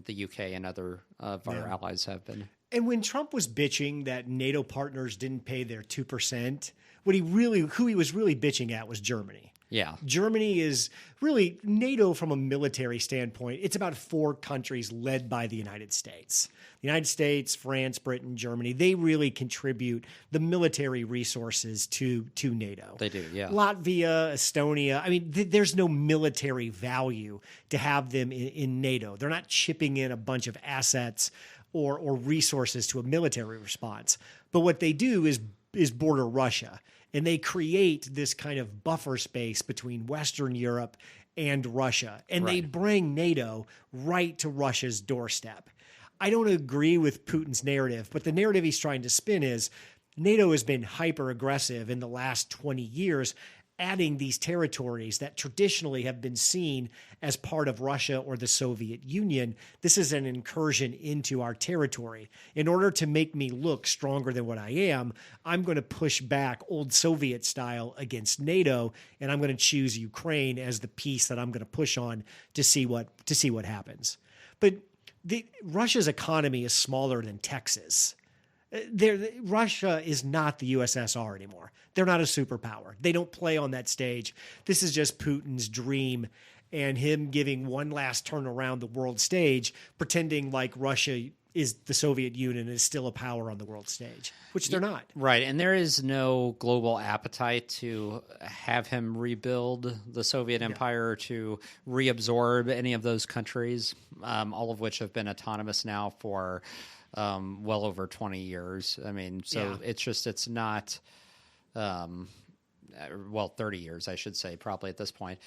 the UK and other of our allies have been. And when Trump was bitching that NATO partners didn't pay their 2%, who he was really bitching at was Germany. Yeah. Germany is really NATO from a military standpoint. It's about 4 countries led by the United States. The United States, France, Britain, Germany, they really contribute the military resources to NATO. They do, yeah. Latvia, Estonia, I mean, there's no military value to have them in NATO. They're not chipping in a bunch of assets or resources to a military response. But what they do is border Russia. And they create this kind of buffer space between Western Europe and Russia. And they bring NATO right to Russia's doorstep. I don't agree with Putin's narrative, but the narrative he's trying to spin is NATO has been hyper aggressive in the last 20 years, adding these territories that traditionally have been seen as part of Russia or the Soviet Union. This is an incursion into our territory. In order to make me look stronger than what I am, I'm going to push back old Soviet style against NATO, and I'm going to choose Ukraine as the piece that I'm going to push on to see what happens. But Russia's economy is smaller than Texas. Russia is not the USSR anymore. They're not a superpower. They don't play on that stage. This is just Putin's dream and him giving one last turn around the world stage, pretending like Russia is the Soviet Union and is still a power on the world stage, which they're not. Right. And there is no global appetite to have him rebuild the Soviet Empire, to reabsorb any of those countries, all of which have been autonomous now for well over 20 years. I mean, so it's not, 30 years, I should say, probably at this point,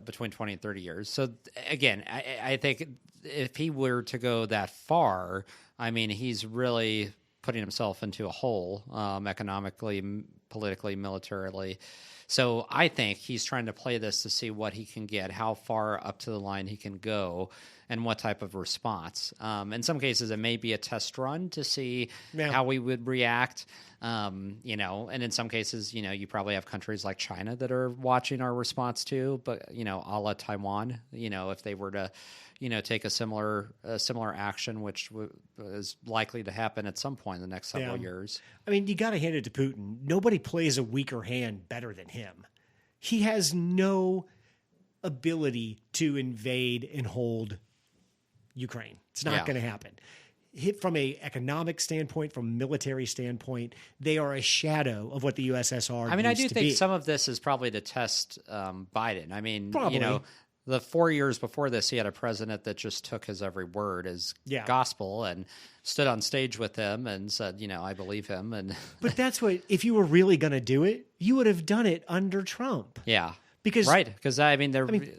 between 20 and 30 years. So again, I think if he were to go that far, I mean, he's really putting himself into a hole, economically, politically, militarily. So I think he's trying to play this to see what he can get, how far up to the line he can go, and what type of response. In some cases, it may be a test run to see how we would react. And in some cases, you probably have countries like China that are watching our response too, but, a la Taiwan, if they were to, take a similar action, which is likely to happen at some point in the next several years. I mean, you got to hand it to Putin. Nobody plays a weaker hand better than him. He has no ability to invade and hold Ukraine. It's not going to happen. From an economic standpoint, from a military standpoint, they are a shadow of what the USSR. I mean, I do think be. some of this is probably to test Biden. I mean, probably. The 4 years before this, he had a president that just took his every word as gospel and stood on stage with him and said, I believe him. But that's what, if you were really going to do it, you would have done it under Trump. Yeah. Because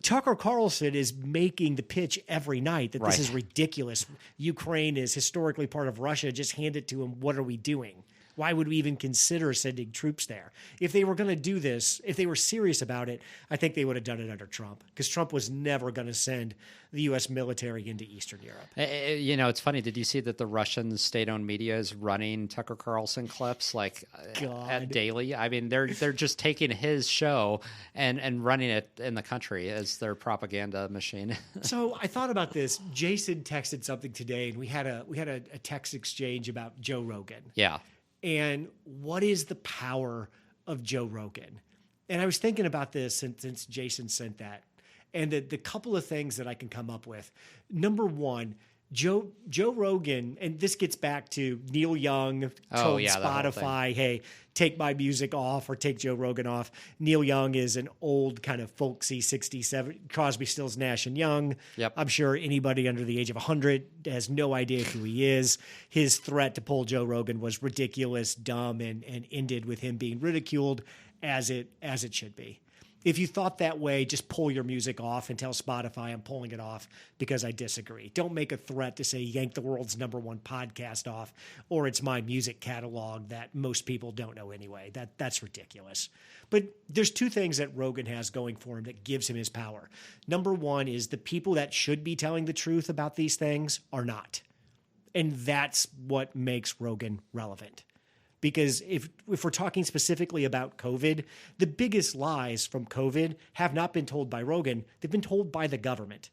Tucker Carlson is making the pitch every night that this is ridiculous. Ukraine is historically part of Russia. Just hand it to him. What are we doing? Why would we even consider sending troops there? If they were going to do this, if they were serious about it, I think they would have done it under Trump, because Trump was never going to send the U.S. military into Eastern Europe. It's funny. Did you see that the Russian state-owned media is running Tucker Carlson clips at daily? I mean, they're just taking his show and running it in the country as their propaganda machine. So I thought about this. Jason texted something today, and we had a text exchange about Joe Rogan. Yeah. And what is the power of Joe Rogan? And I was thinking about this since Jason sent that. And the couple of things that I can come up with. Number one, Joe Rogan, and this gets back to Neil Young told Spotify, hey, take my music off or take Joe Rogan off. Neil Young is an old kind of folksy 67, Crosby, Stills, Nash and Young. Yep. I'm sure anybody under the age of 100 has no idea who he is. His threat to pull Joe Rogan was ridiculous, dumb, and ended with him being ridiculed as it should be. If you thought that way, just pull your music off and tell Spotify I'm pulling it off because I disagree. Don't make a threat to say yank the world's #1 podcast off, or it's my music catalog that most people don't know anyway. That's ridiculous. But there's two things that Rogan has going for him that gives him his power. Number one is the people that should be telling the truth about these things are not. And that's what makes Rogan relevant. Because if we're talking specifically about COVID, the biggest lies from COVID have not been told by Rogan. They've been told by the government.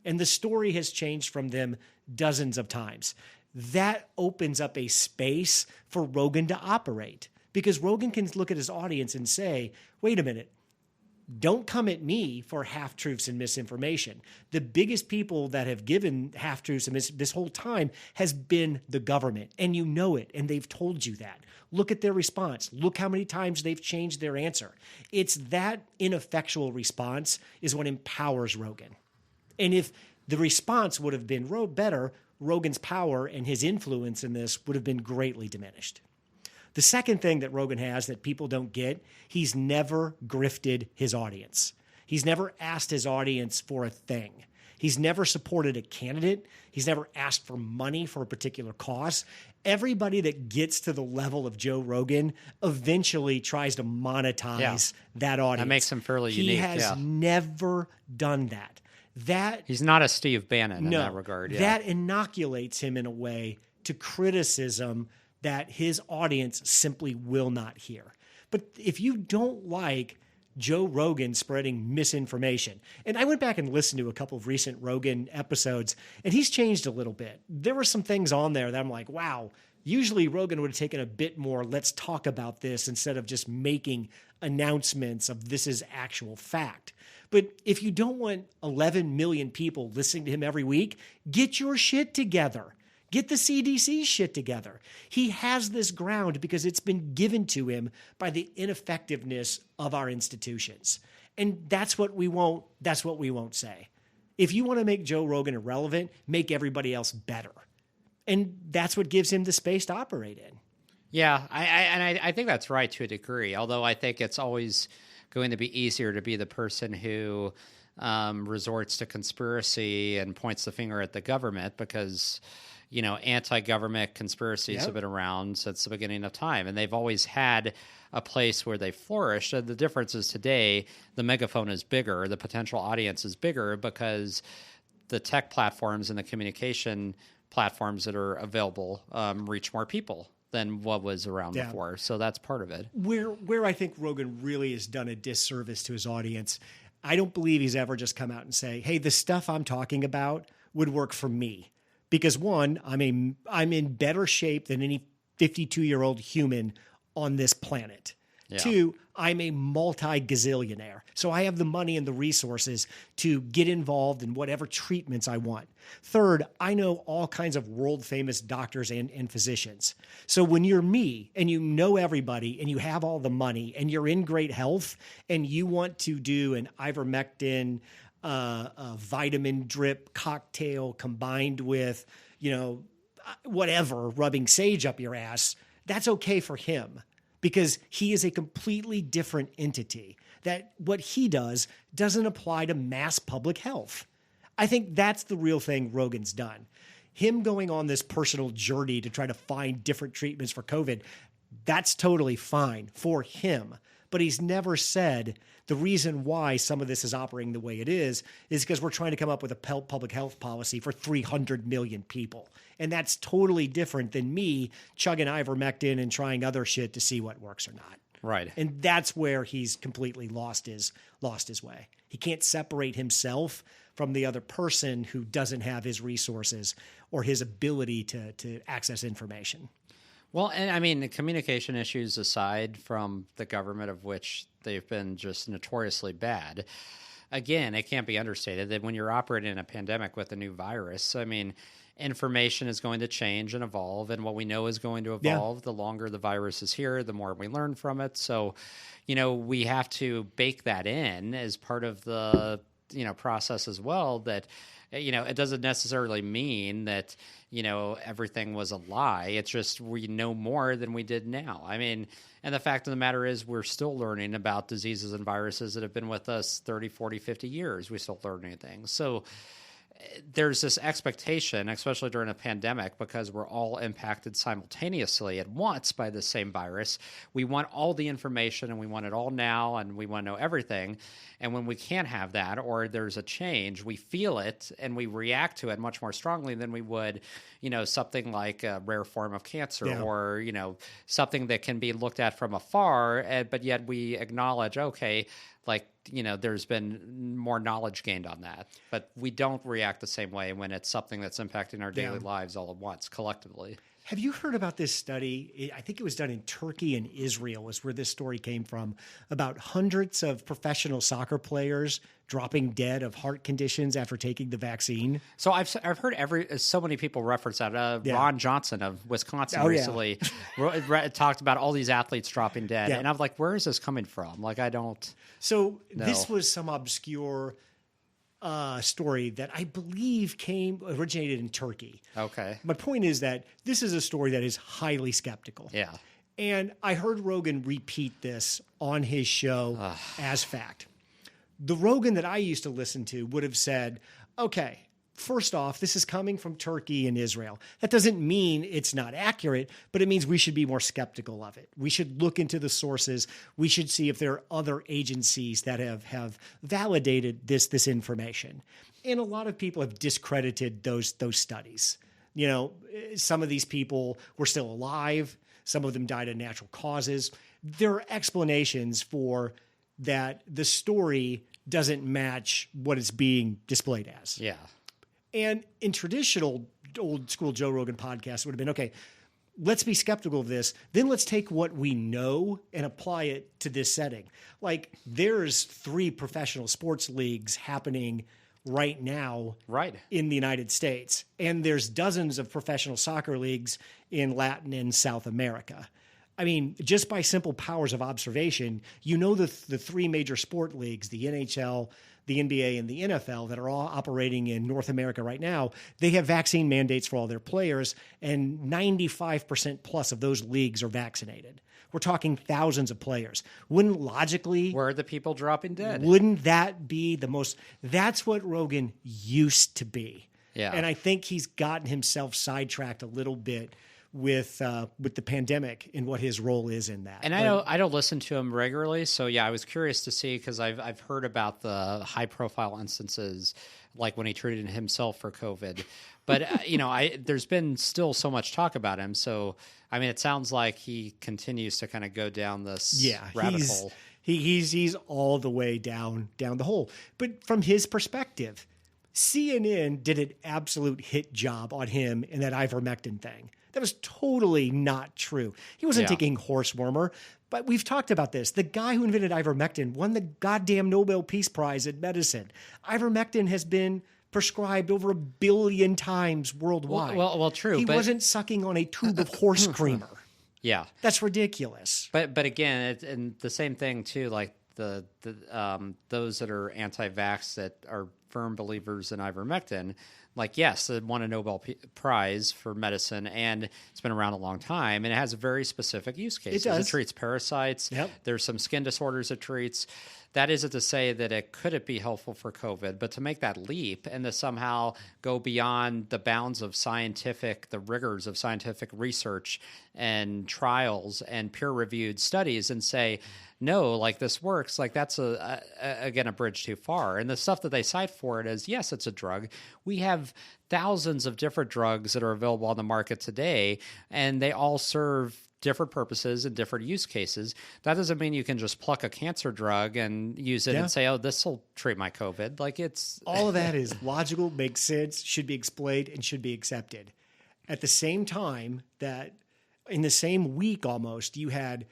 And the story has changed from them dozens of times. That opens up a space for Rogan to operate. Because Rogan can look at his audience and say, wait a minute, don't come at me for half-truths and misinformation. The biggest people that have given half-truths and this whole time has been the government, and you know it, and they've told you that. Look at their response. Look how many times they've changed their answer. It's that ineffectual response is what empowers Rogan. And if the response would have been better, Rogan's power and his influence in this would have been greatly diminished. The second thing that Rogan has that people don't get, he's never grifted his audience. He's never asked his audience for a thing. He's never supported a candidate. He's never asked for money for a particular cause. Everybody that gets to the level of Joe Rogan eventually tries to monetize that audience. That makes him fairly unique. He has never done that. He's not a Steve Bannon in that regard. Yeah. That inoculates him in a way to criticism that his audience simply will not hear. But if you don't like Joe Rogan spreading misinformation, and I went back and listened to a couple of recent Rogan episodes, and he's changed a little bit. There were some things on there that I'm like, wow, usually Rogan would have taken a bit more, let's talk about this, instead of just making announcements of this is actual fact. But if you don't want 11 million people listening to him every week, get your shit together. Get the CDC shit together. He has this ground because it's been given to him by the ineffectiveness of our institutions. And that's what we won't say. If you want to make Joe Rogan irrelevant, make everybody else better. And that's what gives him the space to operate in. Yeah, I think that's right to a degree, although I think it's always going to be easier to be the person who resorts to conspiracy and points the finger at the government because, anti-government conspiracies have been around since the beginning of time, and they've always had a place where they flourish. And the difference is today, the megaphone is bigger, the potential audience is bigger because the tech platforms and the communication platforms that are available reach more people than what was around before. So that's part of it. Where I think Rogan really has done a disservice to his audience, I don't believe he's ever just come out and say, hey, the stuff I'm talking about would work for me. Because one, I'm in better shape than any 52-year-old human on this planet. Yeah. Two, I'm a multi-gazillionaire. So I have the money and the resources to get involved in whatever treatments I want. Third, I know all kinds of world-famous doctors and physicians. So when you're me and you know everybody and you have all the money and you're in great health and you want to do an ivermectin a vitamin drip cocktail combined with, whatever, rubbing sage up your ass, that's okay for him because he is a completely different entity. That what he does doesn't apply to mass public health. I think that's the real thing Rogan's done. Him going on this personal journey to try to find different treatments for COVID, that's totally fine for him. But he's never said the reason why some of this is operating the way it is because we're trying to come up with a public health policy for 300 million people. And that's totally different than me chugging ivermectin and trying other shit to see what works or not. Right. And that's where he's completely lost his way. He can't separate himself from the other person who doesn't have his resources or his ability to access information. Well, and I mean, the communication issues aside from the government, of which they've been just notoriously bad, again, it can't be understated that when you're operating in a pandemic with a new virus, I mean, information is going to change and evolve, and what we know is going to evolve. The longer the virus is here, the more we learn from it. So, we have to bake that in as part of the, process as well, that it doesn't necessarily mean that, everything was a lie. It's just we know more than we did now. I mean, and the fact of the matter is we're still learning about diseases and viruses that have been with us 30, 40, 50 years. We still learn new things. So there's this expectation, especially during a pandemic, because we're all impacted simultaneously at once by the same virus. We want all the information and we want it all now and we want to know everything. And when we can't have that or there's a change, we feel it and we react to it much more strongly than we would, something like a rare form of cancer or, something that can be looked at from afar, but yet we acknowledge, okay, there's been more knowledge gained on that, but we don't react the same way when it's something that's impacting our daily lives all at once, collectively. Have you heard about this study? I think it was done in Turkey and Israel is where this story came from, about hundreds of professional soccer players dropping dead of heart conditions after taking the vaccine. So I've heard so many people reference that. Ron Johnson of Wisconsin recently talked about all these athletes dropping dead. And I'm like, where is this coming from? I don't know. This was some obscure story that I believe originated in Turkey. Okay. My point is that this is a story that is highly skeptical. Yeah. And I heard Rogan repeat this on his show as fact. The Rogan that I used to listen to would have said, okay, first off, this is coming from Turkey and Israel. That doesn't mean it's not accurate, but it means we should be more skeptical of it. We should look into the sources. We should see if there are other agencies that have validated this information. And a lot of people have discredited those studies. Some of these people were still alive. Some of them died of natural causes. There are explanations for that the story doesn't match what it's being displayed as. Yeah. And in traditional old school Joe Rogan podcasts, it would have been, okay, let's be skeptical of this. Then let's take what we know and apply it to this setting. There's 3 professional sports leagues happening right now in the United States. And there's dozens of professional soccer leagues in Latin and South America. I mean, just by simple powers of observation, the 3 major sport leagues, the NHL, the NBA and the NFL that are all operating in North America right now, they have vaccine mandates for all their players, and 95% plus of those leagues are vaccinated. We're talking thousands of players. Wouldn't logically... Where are the people dropping dead? Wouldn't that be the most... That's what Rogan used to be. Yeah. And I think he's gotten himself sidetracked a little bit with the pandemic and what his role is in that. And I don't listen to him regularly, so yeah, I was curious to see, because I've heard about the high profile instances, like when he treated himself for COVID. But there's been still so much talk about him. So I mean, it sounds like he continues to kind of go down this rabbit hole. He's all the way down the hole. But from his perspective, CNN did an absolute hit job on him in that ivermectin thing. That was totally not true. He wasn't taking horse warmer, but we've talked about this. The guy who invented ivermectin won the goddamn Nobel Peace Prize in medicine. Ivermectin has been prescribed over 1 billion times worldwide. Well, true. He wasn't sucking on a tube of horse creamer. Yeah. That's ridiculous. But again, and the same thing too, like the those that are anti-vax that are firm believers in ivermectin, like, yes, it won a Nobel Prize for medicine, and it's been around a long time, and it has a very specific use case. It does. It treats parasites. Yep. There's some skin disorders it treats. That isn't to say that it couldn't be helpful for COVID, but to make that leap and to somehow go beyond the bounds of the rigors of scientific research and trials and peer-reviewed studies and say, no, like this works, like that's again a bridge too far. And the stuff that they cite for it is, yes, it's a drug. We have thousands of different drugs that are available on the market today, and they all serve different purposes and different use cases. That doesn't mean you can just pluck a cancer drug and use it and say, oh, this will treat my COVID. Like, it's all of that is logical, makes sense, should be explained, and should be accepted. At the same time that in the same week almost, you had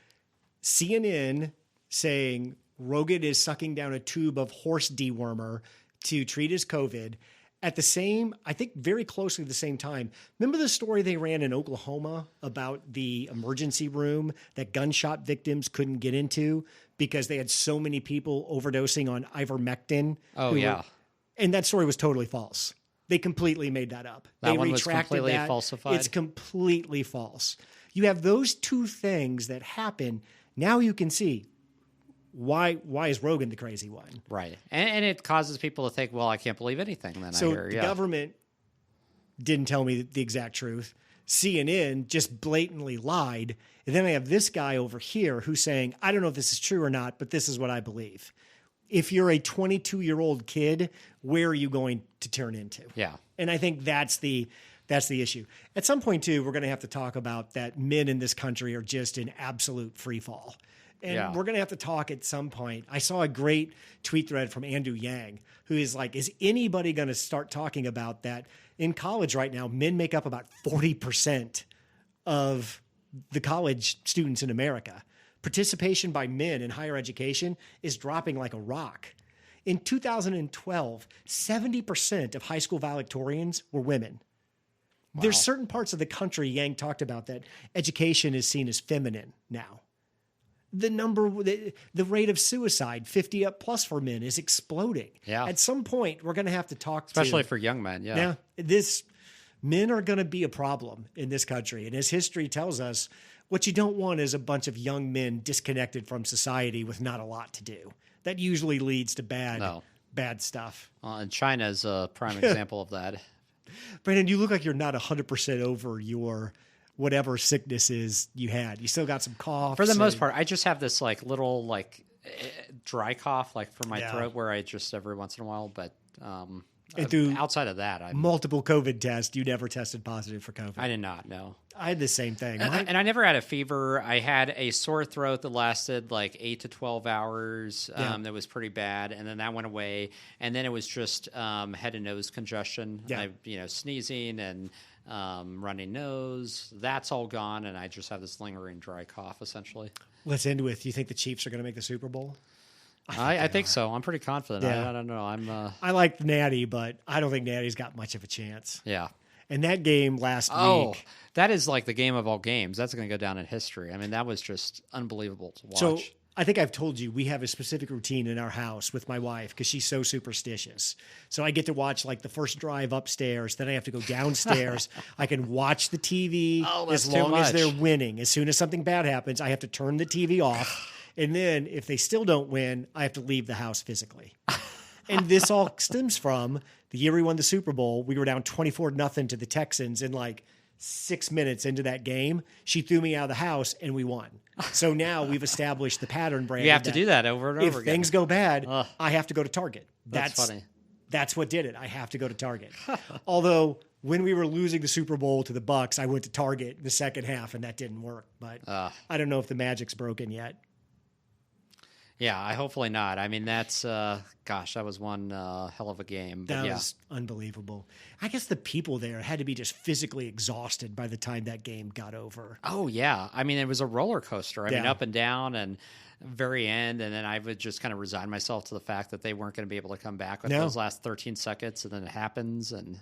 CNN saying Rogan is sucking down a tube of horse dewormer to treat his COVID. At the same, I think very closely at the same time, remember the story they ran in Oklahoma about the emergency room that gunshot victims couldn't get into because they had so many people overdosing on ivermectin? Oh, yeah. And that story was totally false. They completely made that up. They one retracted was completely that. Falsified? It's completely false. You have those two things that happen. Now you can see why is Rogan the crazy one? Right. And it causes people to think, well, I can't believe anything then so I hear. The government didn't tell me the exact truth. CNN just blatantly lied. And then I have this guy over here who's saying, I don't know if this is true or not, but this is what I believe. If you're a 22-year-old kid, where are you going to turn into? Yeah. And I think that's the issue. At some point, too, we're going to have to talk about that men in this country are just in absolute free fall. And we're going to have to talk at some point. I saw a great tweet thread from Andrew Yang, who is like, is anybody going to start talking about that? In college right now, men make up about 40% of the college students in America. Participation by men in higher education is dropping like a rock. In 2012, 70% of high school valedictorians were women. Wow. There's certain parts of the country, Yang talked about, that education is seen as feminine now. The rate of suicide, 50 up plus for men, is exploding. Yeah. At some point, we're going to have to talk especially for young men. Yeah. Now, men are going to be a problem in this country. And as history tells us, what you don't want is a bunch of young men disconnected from society with not a lot to do. That usually leads to bad stuff. And China is a prime example of that. Brandon, you look like you're not 100% over your whatever sickness is you had. You still got some cough. For the most part, I just have this like little like dry cough like from my throat where I just every once in a while. But outside of that, multiple COVID tests. You never tested positive for COVID. I did not. No, I had the same thing. And I never had a fever. I had a sore throat that lasted like 8 to 12 hours. That was pretty bad, and then that went away. And then it was just head and nose congestion. Yeah. Sneezing and runny nose. That's all gone, and I just have this lingering dry cough. Essentially. Let's end with: you think the Chiefs are going to make the Super Bowl? I think so. I'm pretty confident. Yeah. I don't know. I like Natty, but I don't think Natty's got much of a chance. Yeah. And that game last week. That is like the game of all games. That's going to go down in history. I mean, that was just unbelievable to watch. So I think I've told you we have a specific routine in our house with my wife because she's so superstitious. So I get to watch like the first drive upstairs, then I have to go downstairs. I can watch the TV as long as they're winning. As soon as something bad happens, I have to turn the TV off. And then if they still don't win, I have to leave the house physically. And this all stems from the year we won the Super Bowl. We were down 24-0 to the Texans in like 6 minutes into that game. She threw me out of the house and we won. So now we've established the pattern, Brandon. You have to do that over and over again. If things go bad, I have to go to Target. That's funny. That's what did it. I have to go to Target. Although when we were losing the Super Bowl to the Bucs, I went to Target in the second half and that didn't work. But I don't know if the magic's broken yet. Yeah, hopefully not. I mean, that's, that was one hell of a game. But that was unbelievable. I guess the people there had to be just physically exhausted by the time that game got over. Oh, yeah. I mean, it was a roller coaster. I mean, up and down and very end. And then I would just kind of resign myself to the fact that they weren't going to be able to come back with those last 13 seconds. And then it happens. And,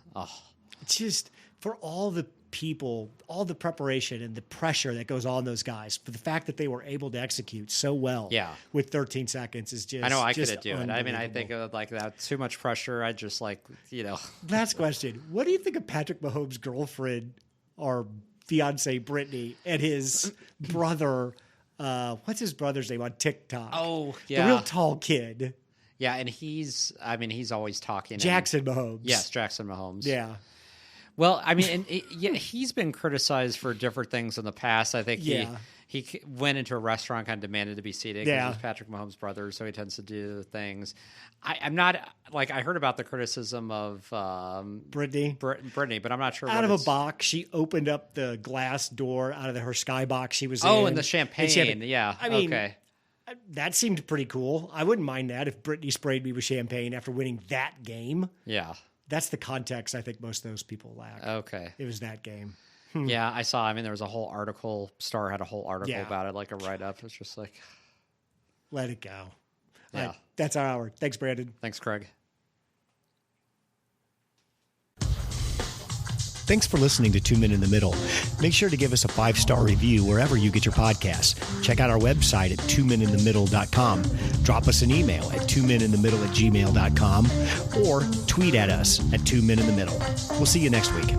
It's just for all the people, all the preparation and the pressure that goes on those guys, for the fact that they were able to execute so well with 13 seconds is just, I know I couldn't do it. I mean, I think of like that, too much pressure. I just Last question. What do you think of Patrick Mahomes' girlfriend or fiance Brittany and his brother? What's his brother's name on TikTok? Oh, yeah. The real tall kid. Yeah. And he's always talking. Jackson Mahomes. Yes. Jackson Mahomes. Yeah. Well, I mean, he's been criticized for different things in the past. I think he went into a restaurant, kind of demanded to be seated because he's Patrick Mahomes' brother, so he tends to do things. I'm not like I heard about the criticism of Brittany, but I'm not sure. Out of a box, she opened up the glass door out of her skybox she was in. Oh, and the champagne. Yeah, I mean, okay. That seemed pretty cool. I wouldn't mind that if Brittany sprayed me with champagne after winning that game. Yeah. That's the context I think most of those people lack. Okay. It was that game. Yeah, I saw. I mean, there was a whole article. Star had a whole article about it, like a write-up. It's just like... Let it go. Yeah. Right, that's our hour. Thanks, Brandon. Thanks, Craig. Thanks for listening to 2 Men in the Middle. Make sure to give us a 5-star review wherever you get your podcasts. Check out our website at 2meninthemiddle.com. Drop us an email at 2meninthemiddle@gmail.com or tweet at us at 2 Men in the Middle. We'll see you next week.